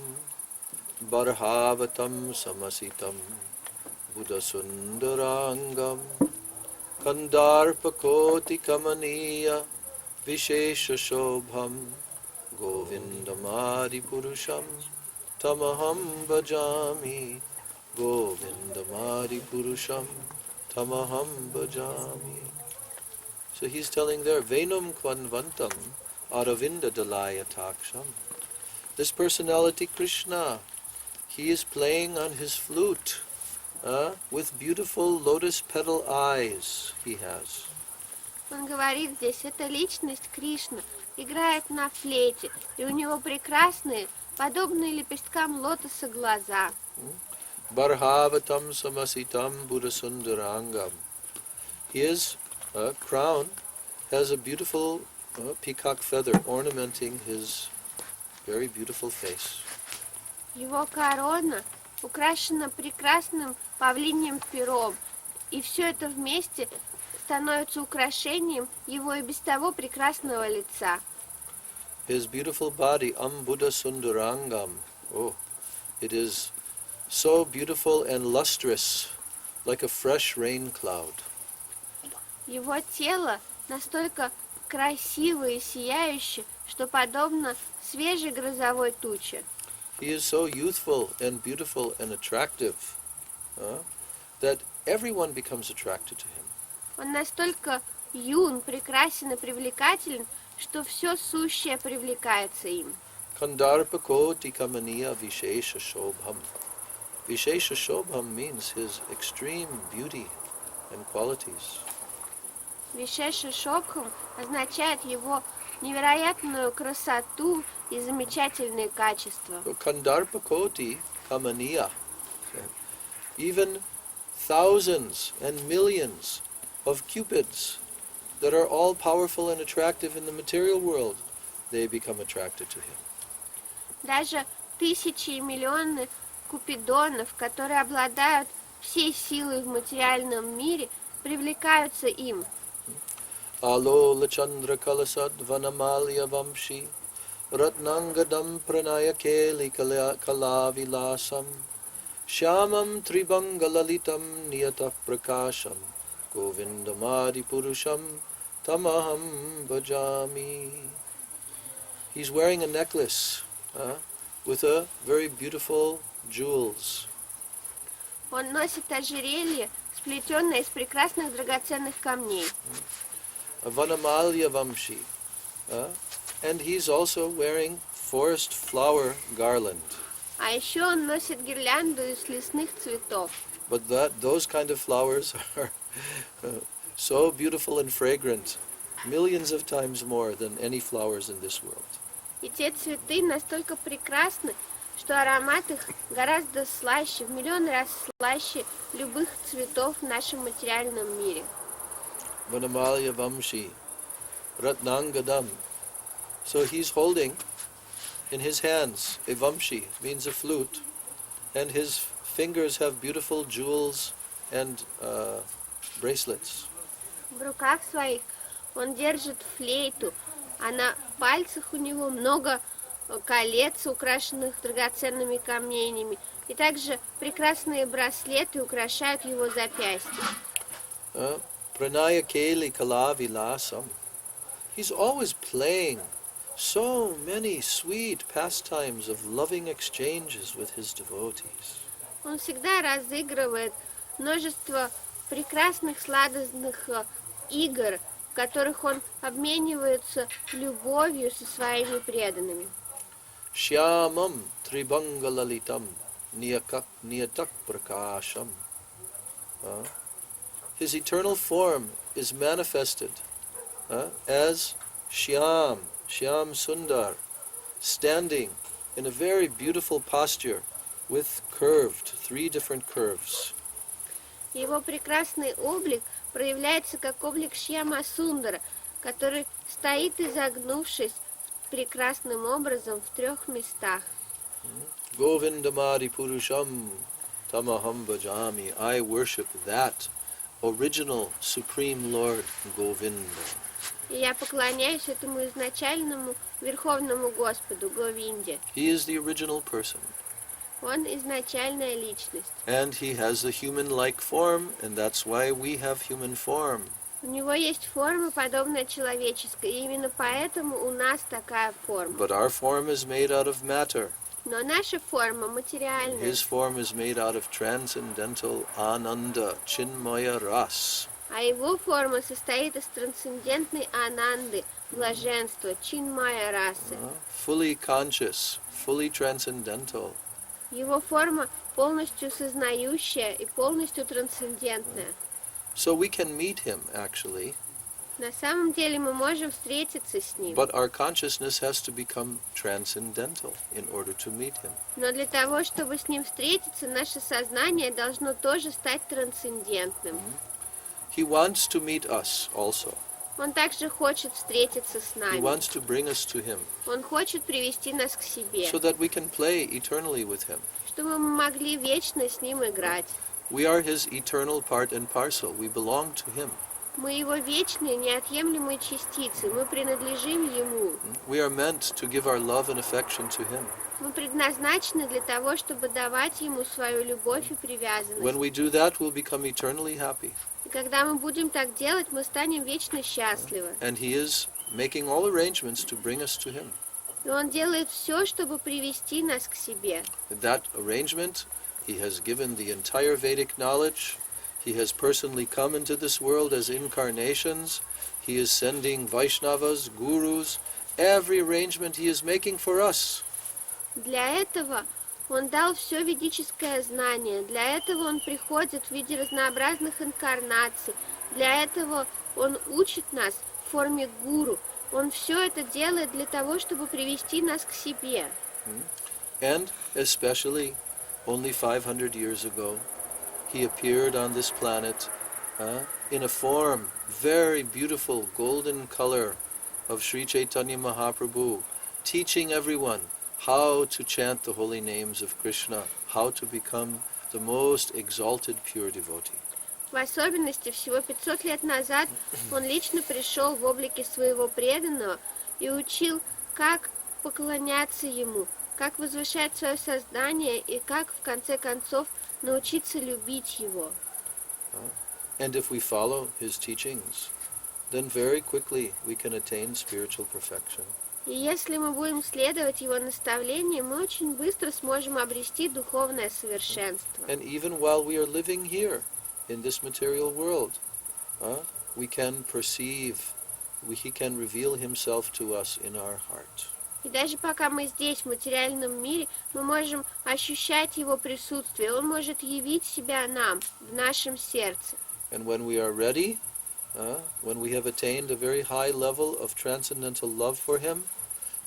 barhavatam samasitam buddha sundarangam kandarpakoti kamaniya vishesha shobham govindamadi purusham tamaham bhajami govindamadi purusham tamaham bhajami. So he's telling there, Venam Kvanvantam Aravinda Dalaya Taksham. This personality, Krishna, he is playing on his flute with beautiful lotus petal eyes he has. Он говорит здесь, эта личность Кришна играет на флейте, и у него прекрасные, подобные лепесткам лотоса глаза. Barhavatam samasitam buddhasundarangam. His crown has a beautiful peacock feather ornamenting his very beautiful face. Его корона украшена прекрасным павлиньим пером, и все это вместе становится украшением его и без того прекрасного лица. His beautiful body, Buddha Sundarangam. Oh, it is so beautiful and lustrous, like a fresh rain cloud. Его тело настолько красивое и сияющее, что подобно свежей грозовой туче. He is so youthful and beautiful and attractive that everyone becomes attracted to him. Он настолько юн, прекрасен и привлекателен, что все сущее привлекается им. Kandarpakoti kamaniya vishesha shobham. Vishesha shobham means his extreme beauty and qualities. Вишеша Шобхам означает его невероятную красоту и замечательные качества. Kandarpakoti kamaniya. Even thousands and millions of cupids that are all powerful and attractive in the material world, they become attracted to him. Даже тысячи и миллионы купидонов, которые обладают всей силой в материальном мире, привлекаются им. Alola Chandra Kalasad Vanamalya Vamshi Ratnangadam Pranaya Keli Kalavilasam Shyamam Tribangalalitam Niyata Prakasham Govindamadi Purusham Tamaham Bhajami. He's wearing a necklace with a very beautiful jewels. Он носит ожерелье, сплетенное из прекрасных драгоценных камней. Vanamalya Vamshi. And he's also wearing forest flower garland. А еще он носит гирлянду из лесных цветов. But those kind of flowers are so beautiful and fragrant, millions of times more than any flowers in this world. И те цветы настолько прекрасны, что аромат их гораздо слаще, в миллион раз слаще любых цветов в нашем материальном мире. Vanamalya Vamshi, Ratnangadam. So he's holding in his hands a Vamshi, means a flute, and his fingers have beautiful jewels and bracelets. В руках своих он держит флейту, а на пальцах у него много колец, украшенных драгоценными камнями, и также прекрасные браслеты украшают его запястья. Pranaya Keli Kalavilasam. He's always playing so many sweet pastimes of loving exchanges with his devotees. Он всегда разыгрывает множество прекрасных сладостных игр, в которых он обменивается любовью со своими преданными. Shyamam Tribangalalitam Niyatak Prakasham. His eternal form is manifested as Shyam Sundar, standing in a very beautiful posture with three different curves. Его прекрасный облик проявляется как облик Шьяма Сундара, который стоит изогнувшись прекрасным образом в 3 местах. Govindamadi Purusham Tamaham Bhajami. I worship that original Supreme Lord Govinda. И я поклоняюсь этому изначальному Верховному Господу Говинде. He is the original person. Он изначальная личность. And he has a human-like form, and that's why we have human form. У него есть форма, подобная человеческой, и именно поэтому у нас такая форма. But our form is made out of matter. Но наша форма материальная. His form is made out of transcendental ananda, chinmaya ras. А его форма состоит из трансцендентной ананды, блаженства, чинмая расы. Fully conscious, fully transcendental. Его форма полностью сознающая и полностью трансцендентная. So we can meet him, actually. На самом деле мы можем встретиться с ним. But our consciousness has to become transcendental in order to meet him. Но для того, чтобы с ним встретиться, наше сознание должно тоже стать трансцендентным. He wants to meet us also. Он также хочет встретиться с He нами. wants to bring us to him Он хочет привести нас к себе, so that we can play eternally with him. чтобы мы могли вечно с ним играть. We are his eternal part and parcel. We belong to him. Мы его вечные, неотъемлемые частицы. Мы принадлежим ему. We are meant to give our love and affection to him. Мы предназначены для того, чтобы давать ему свою любовь и привязанность. When we do that, we'll become eternally happy. И когда мы будем так делать, мы станем вечно счастливы. And he is making all arrangements to bring us to him. И он делает все, чтобы привести нас к себе. That arrangement, he has given the entire Vedic knowledge. He has personally come into this world as incarnations. He is sending Vaishnavas, gurus. Every arrangement he is making for us. Для этого он дал все ведическое знание. Для этого он приходит в виде разнообразных инкарнаций. Для этого он учит нас в форме гуру. Он все это делает для того, чтобы привести нас к себе. And especially, only 500 years ago, he appeared on this planet in a form, very beautiful, golden color of Sri Chaitanya Mahaprabhu, teaching everyone how to chant the holy names of Krishna, how to become the most exalted pure devotee. В особенности, всего 500 лет назад он лично пришел в облике своего преданного и учил, как поклоняться ему, как возвышать свое сознание и как, в конце концов, научиться любить его. And if we follow his teachings, then very quickly we can attain spiritual perfection. И если мы будем следовать его наставлениям, мы очень быстро сможем обрести духовное совершенство. And even while we are living here in this material world, we can perceive, he can reveal himself to us in our heart. И даже пока мы здесь, в материальном мире, мы можем ощущать его присутствие. Он может явить себя нам, в нашем сердце. And when we are ready, when we have attained a very high level of transcendental love for him,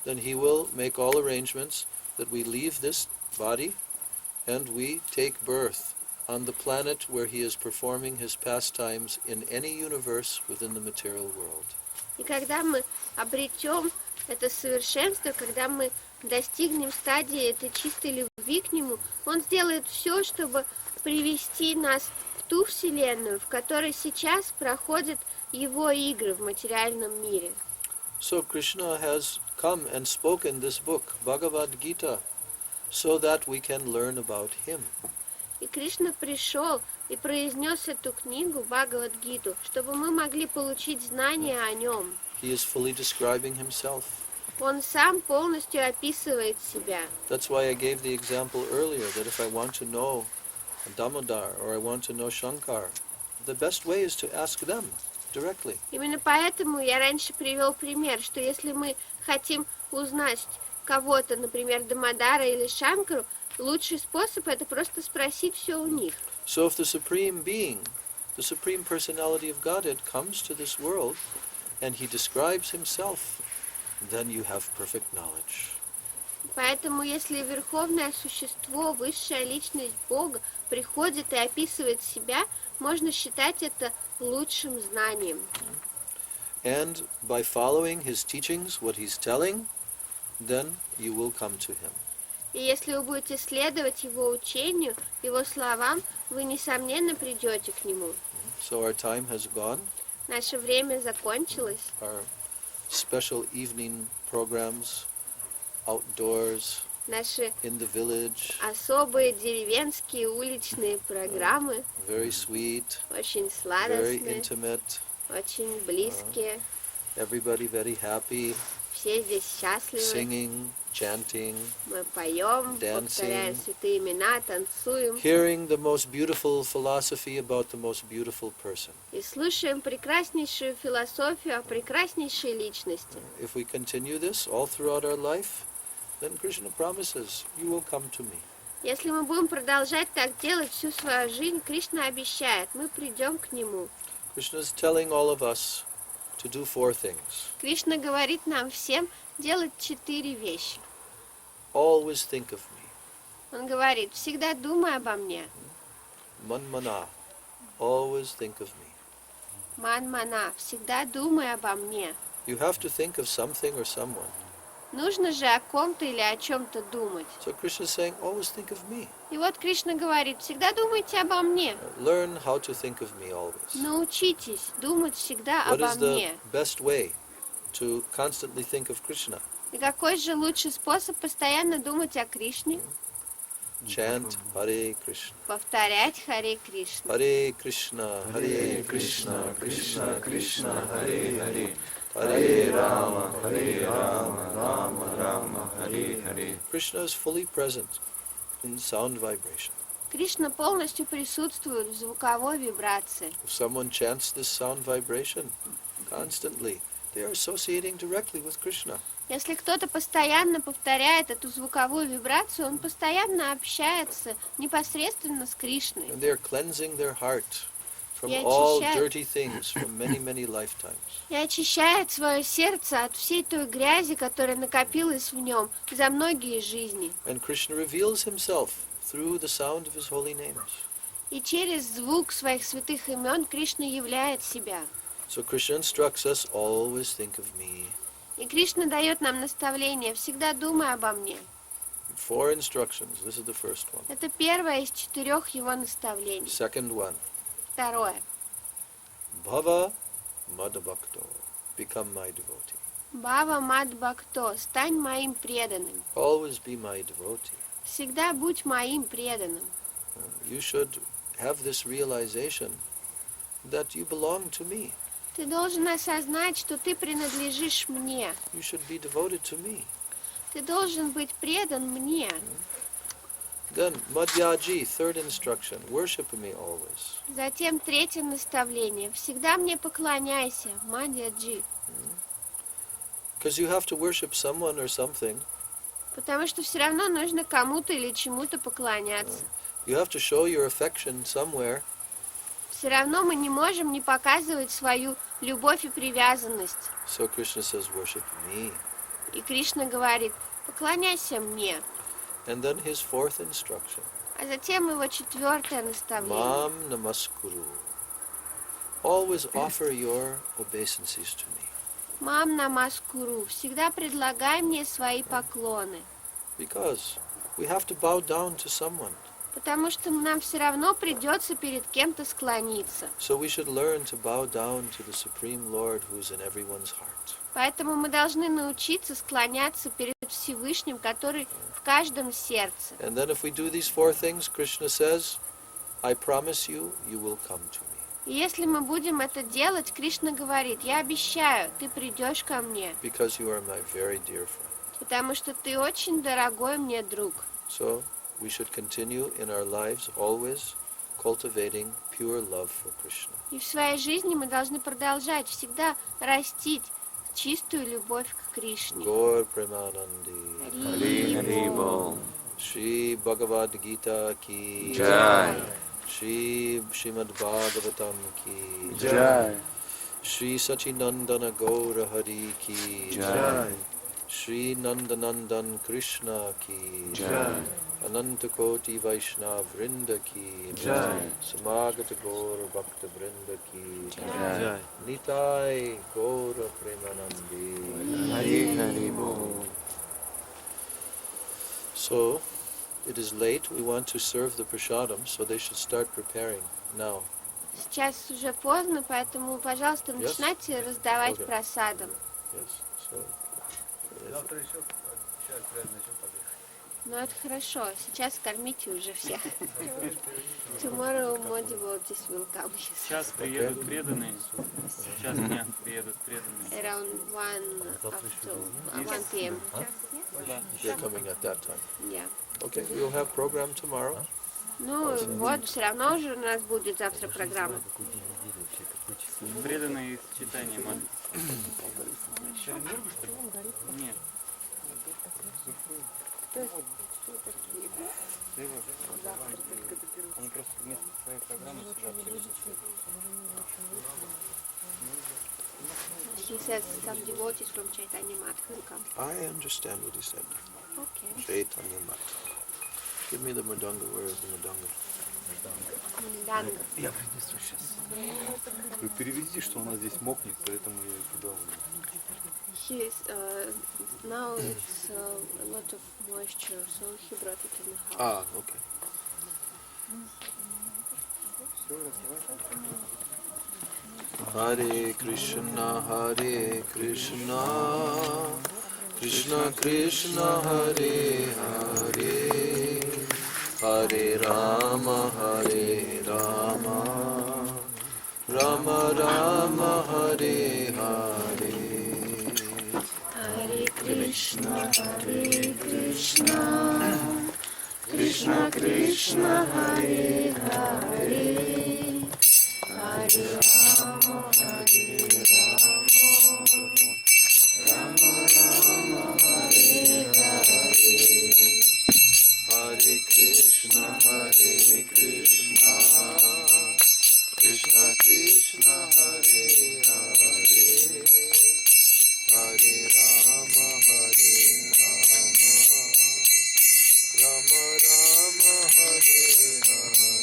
then he will make all arrangements that we leave this body and we take birth on the planet where he is performing his pastimes in any universe within the material world. И когда мы обретем это совершенство, когда мы достигнем стадии этой чистой любви к нему, он сделает все, чтобы привести нас в ту вселенную, в которой сейчас проходят его игры в материальном мире. So Krishna has come and spoken this book, Bhagavad Gita, so that we can learn about him. И Кришна пришел и произнес эту книгу, Бхагавад-гиту, чтобы мы могли получить знания о нем. He is fully describing himself. Он сам полностью описывает себя. That's why I gave the example earlier that if I want to know Damodar or I want to know Shankar, the best way is to ask them directly. Именно поэтому я раньше привел пример, что если мы хотим узнать кого-то, например, Дамодара или Шанкару, лучший способ это просто спросить все у них. So if the Supreme Being, the Supreme Personality of Godhead comes to this world and he describes himself, then you have perfect knowledge. Поэтому, если Верховное Существо, Высшая Личность Бога, приходит и описывает себя, можно считать это лучшим знанием. And by following his teachings, what he's telling, then you will come to him. И если вы будете следовать его учению, его словам, вы, несомненно, придете к нему. So our time has gone. Наше время закончилось. Our special evening programs, outdoors, Наши in the village, особые деревенские уличные программы, very sweet, очень very сладостные, intimate, очень близкие. everybody very happy, Все здесь счастливы. singing, chanting, Мы поем, dancing, повторяем святые имена, танцуем hearing the most beautiful philosophy about the most beautiful person. и слушаем прекраснейшую философию о прекраснейшей личности. If we continue this all throughout our life, then Krishna promises, you will come to me. Если мы будем продолжать так делать всю свою жизнь, Кришна обещает, мы придем к нему. Krishna is telling all of us to do 4 things. Кришна говорит нам всем делать 4 вещи. Always think of me. Он говорит, всегда думай обо мне. Manmana, always think of me. Ман-мана, всегда думай обо мне. You have to think of something or someone. Нужно же о ком-то или о чем-то думать. So Krishna is saying, always think of me. И вот Кришна говорит, всегда думайте обо мне. Learn how to think of me always. Научитесь думать всегда What обо is the мне. best way to constantly think of Krishna? И какой же лучший способ постоянно думать о Кришне? Chant Hare Krishna. Повторять Харе Кришна. Hare Krishna, Hare Krishna, Krishna Krishna, Hare Hare. Hare Rama, Rama Rama, Hare Hare. Krishna is fully present in sound vibration. Кришна полностью присутствует в звуковой вибрации. If someone chants this sound vibration constantly, they are associating directly with Krishna. Если кто-то постоянно повторяет эту звуковую вибрацию, он постоянно общается непосредственно с Кришной. And they are cleansing their heart from И all очищает- dirty things from many, many lifetimes. И очищает свое сердце от всей той грязи, которая накопилась в нем за многие жизни. And Krishna reveals himself through the sound of his holy names. И через звук своих святых имен Кришна являет себя. So Krishna instructs us, always think of me. И Кришна дает нам наставление, всегда думай обо мне. 4 instructions. This is the first one. Это первое из 4 его наставлений. Second one. Второе. Bhava madbhakto. Become my devotee. Бава мад бхакто, стань моим преданным. Always be my devotee. Всегда будь моим преданным. You should have this realization that you belong to me. Ты должен осознать, что ты принадлежишь мне. You should be devoted to me. Ты должен быть предан мне. Then, Madhyaji, third instruction, worship me always. Затем третье наставление. Всегда мне поклоняйся, Мадьяджи. Because you have to worship someone or something. Потому что все равно нужно кому-то или чему-то поклоняться. You have to show your affection somewhere. Все равно мы не можем не показывать свою любовь и привязанность. So Krishna says, worship me. И Кришна говорит, поклоняйся мне. And then his fourth instruction. А затем его 4-е наставление. Mam namaskuru. Always offer your obeisances to me. Мам намаскуру. Всегда предлагай мне свои поклоны. Because we have to bow down to someone. Потому что нам все равно придется перед кем-то склониться. So we should learn to bow down to the Supreme Lord who is in everyone's heart. Поэтому мы должны научиться склоняться перед Всевышним, который в каждом сердце. And then if we do these 4 things, Krishna says, I promise you, you will come to me. И если мы будем это делать, Кришна говорит, я обещаю, ты придешь ко мне. Because you are my very dear friend. Потому что ты очень дорогой мне друг. So we should continue in our lives always cultivating pure love for Krishna. И в своей жизни мы должны продолжать всегда растить чистую любовь к Кришне. Gaur Premanandi. Хари-бол. Shri Bhagavad Gita ki Jai. Shri Srimad Bhagavatam ki Jai. Shri Sachinandana Gaura Hari ki Jai. Shri Nandanandan Krishna ki Jai. Ananta Koti Vaishnav Vrinda ki Jai. Samagata Gaura Bhakta Vrinda ki Jai. Nitai Gaura Premanandi. Hari Hari Bol. So, it is late. We want to serve the prasadam, so they should start preparing now. Сейчас уже поздно, поэтому, пожалуйста, Yes? начинайте раздавать Okay. просадом. Yes. So, Завтра еще обещают прямо начнем подъехать. Ну, это хорошо. Сейчас кормите уже всех. Tomorrow Modi will just will come. Сейчас приедут преданные. Сейчас дня приедут преданные. Around 1 p.m. they're coming at that time. Yeah. Okay, we'll have program tomorrow. Ну, вот, все равно уже у нас будет завтра программа. Преданные читания молитв. Нет. Они просто вместо своей программы сюда привезут. He says some devotees from Chaitanya Math will come. I understand what he said. Okay. Chaitanya Mat. Give me the mridanga. Where is the mridanga? Данга. Я принесу сейчас. Вы переведи, что у нас здесь мокнет, поэтому я и туда. Now it's a lot of moisture, so he brought it in the house. Ah, okay. Hare Krishna, Krishna Krishna, Hare Hare, Hare Rama, Rama Rama, Hare Hare. Hare Krishna, Krishna Krishna, Hare Hare, Hare Rama, Rama Rama, Hare Hare. Hare Krishna, Krishna Krishna, Hare Hare, Hare Rama, Rama Rama, Hare Hare.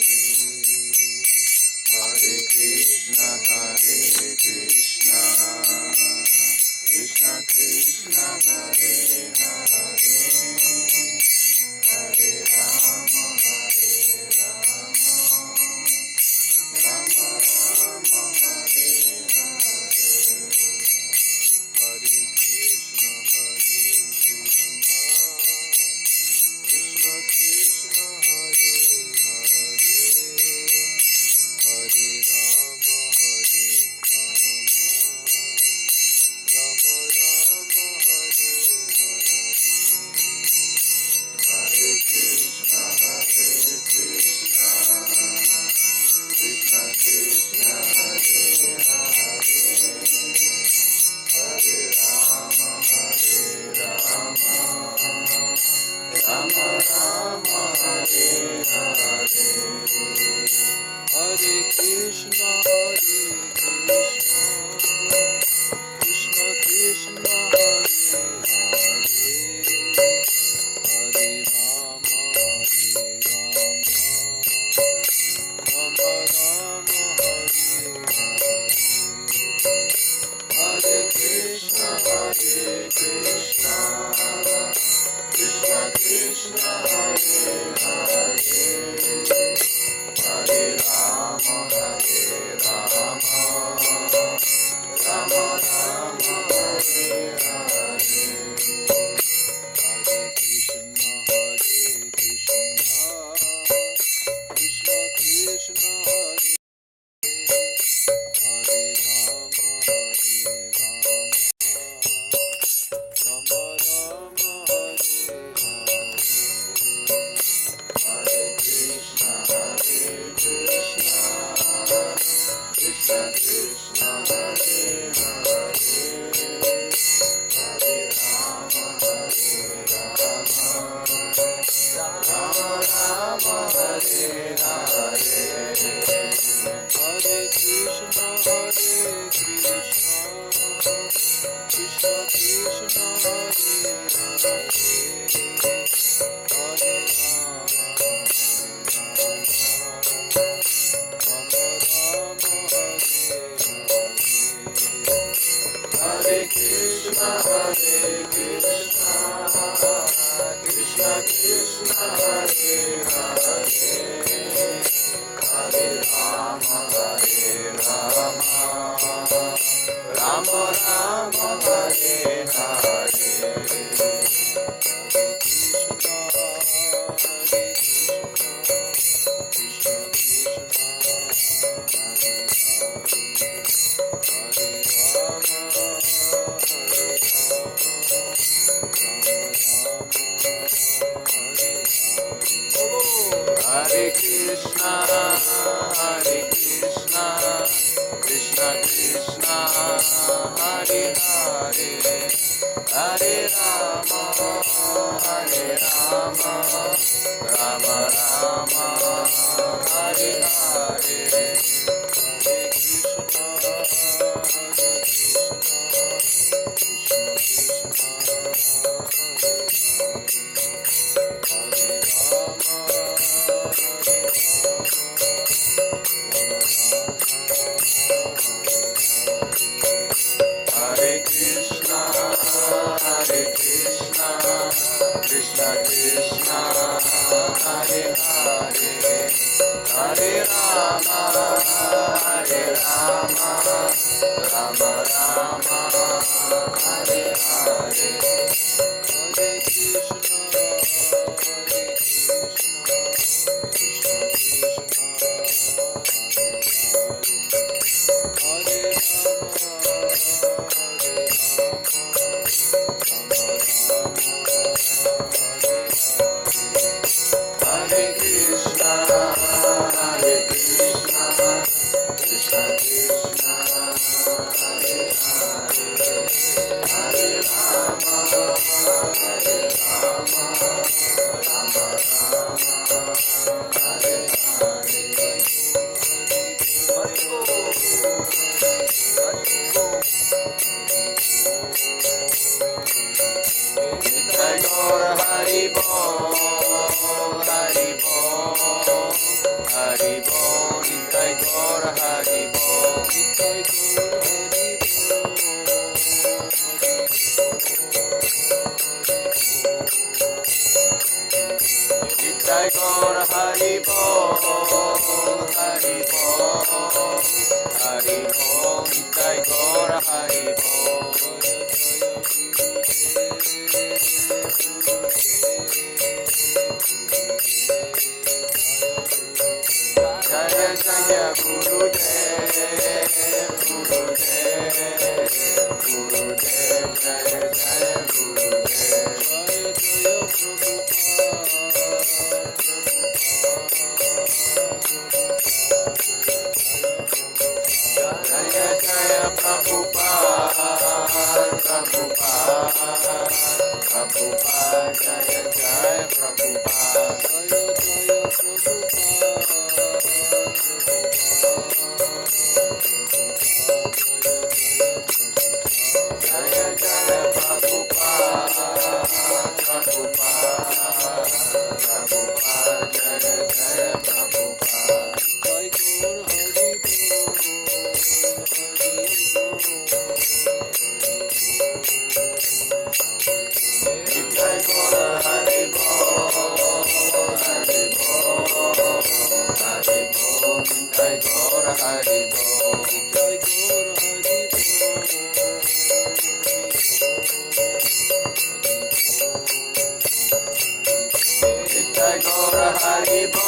Nitai Gaura Haribo,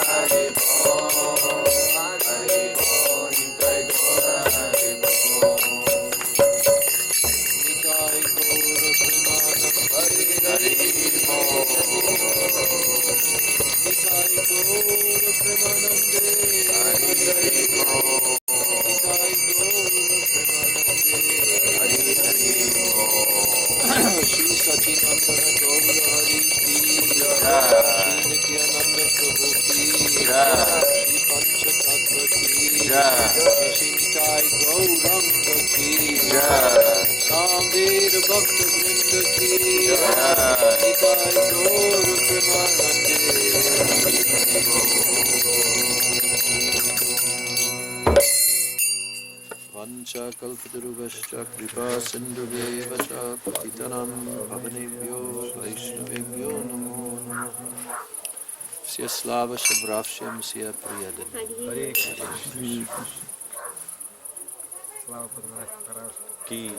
Haribo, Haribo, Nitai Gaura Haribo. Nitai Gaura Premanam Hari Haribo. Nitai Gaura Premanande Hari Haribo. Nitai Gaura Premanande Hari Haribo. Shri Satinandana Gaura Hari Ki Shri Nityananda Prabhu Ki Shri Pancha Tattva Ki Shri Nitai Gauranga Ki Samveda Bhakta Vrinda Ki Nitai Gaura Premanande Vancha kalpatarubhascha kripa sindhubheva cha patitanam pavanebhyo vaishnavebhyo namo namo. Vsya slava shabravshyam sya priyadan. Hare Krishna. Слава Падманабхе Парашке. Ки.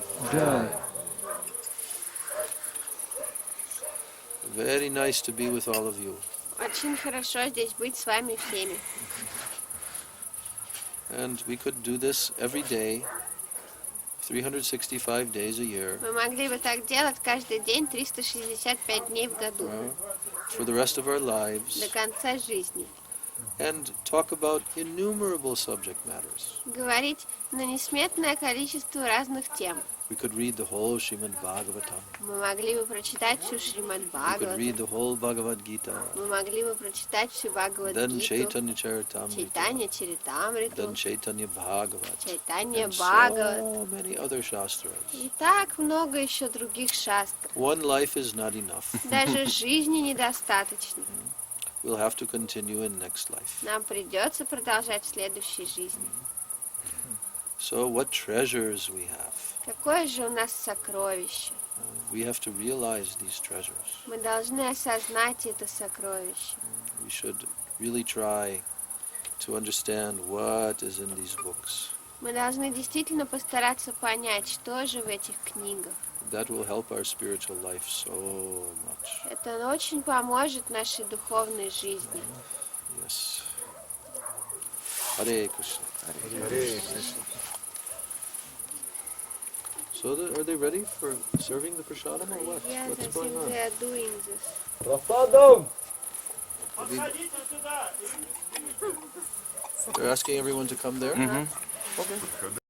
Very nice to be with all of you. Очень хорошо здесь быть с вами всеми. And we could do this every day, 365 days a year, Мы могли бы так делать каждый день 365 дней в году, for the rest of our до lives, конца жизни. and talk about innumerable subject matters. Говорить на несметное количество разных тем. We could read the whole Srimad Bhagavatam. Мы могли бы прочитать всю Шримад We could read Бхагаватам. the whole Bhagavad Gita. Мы могли бы прочитать всю Then Бхагавад-гиту, Chaitanya Charitamrita. Чайтанья Чаритамриту, Then Chaitanya Bhagavat. Чайтанья And Бхагават. so many other shastras. И так много еще других шастр. One life is not enough. Даже жизни недостаточно. We'll have to continue in next life. Нам придется продолжать в следующей жизни. So what treasures we have. Какое же у нас сокровище? We have to realize these treasures. Мы должны осознать это сокровище. We should really try to understand what is in these books. Мы должны действительно постараться понять, что же в этих книгах. That will help our spiritual life so much. Это очень поможет нашей духовной жизни. Yes. Hare Krishna. Hare Krishna. So are they ready for serving the prasadam or what? Yes, I What's think going on? they are doing this. Просадом! They're asking everyone to come there? Мгм. Okay.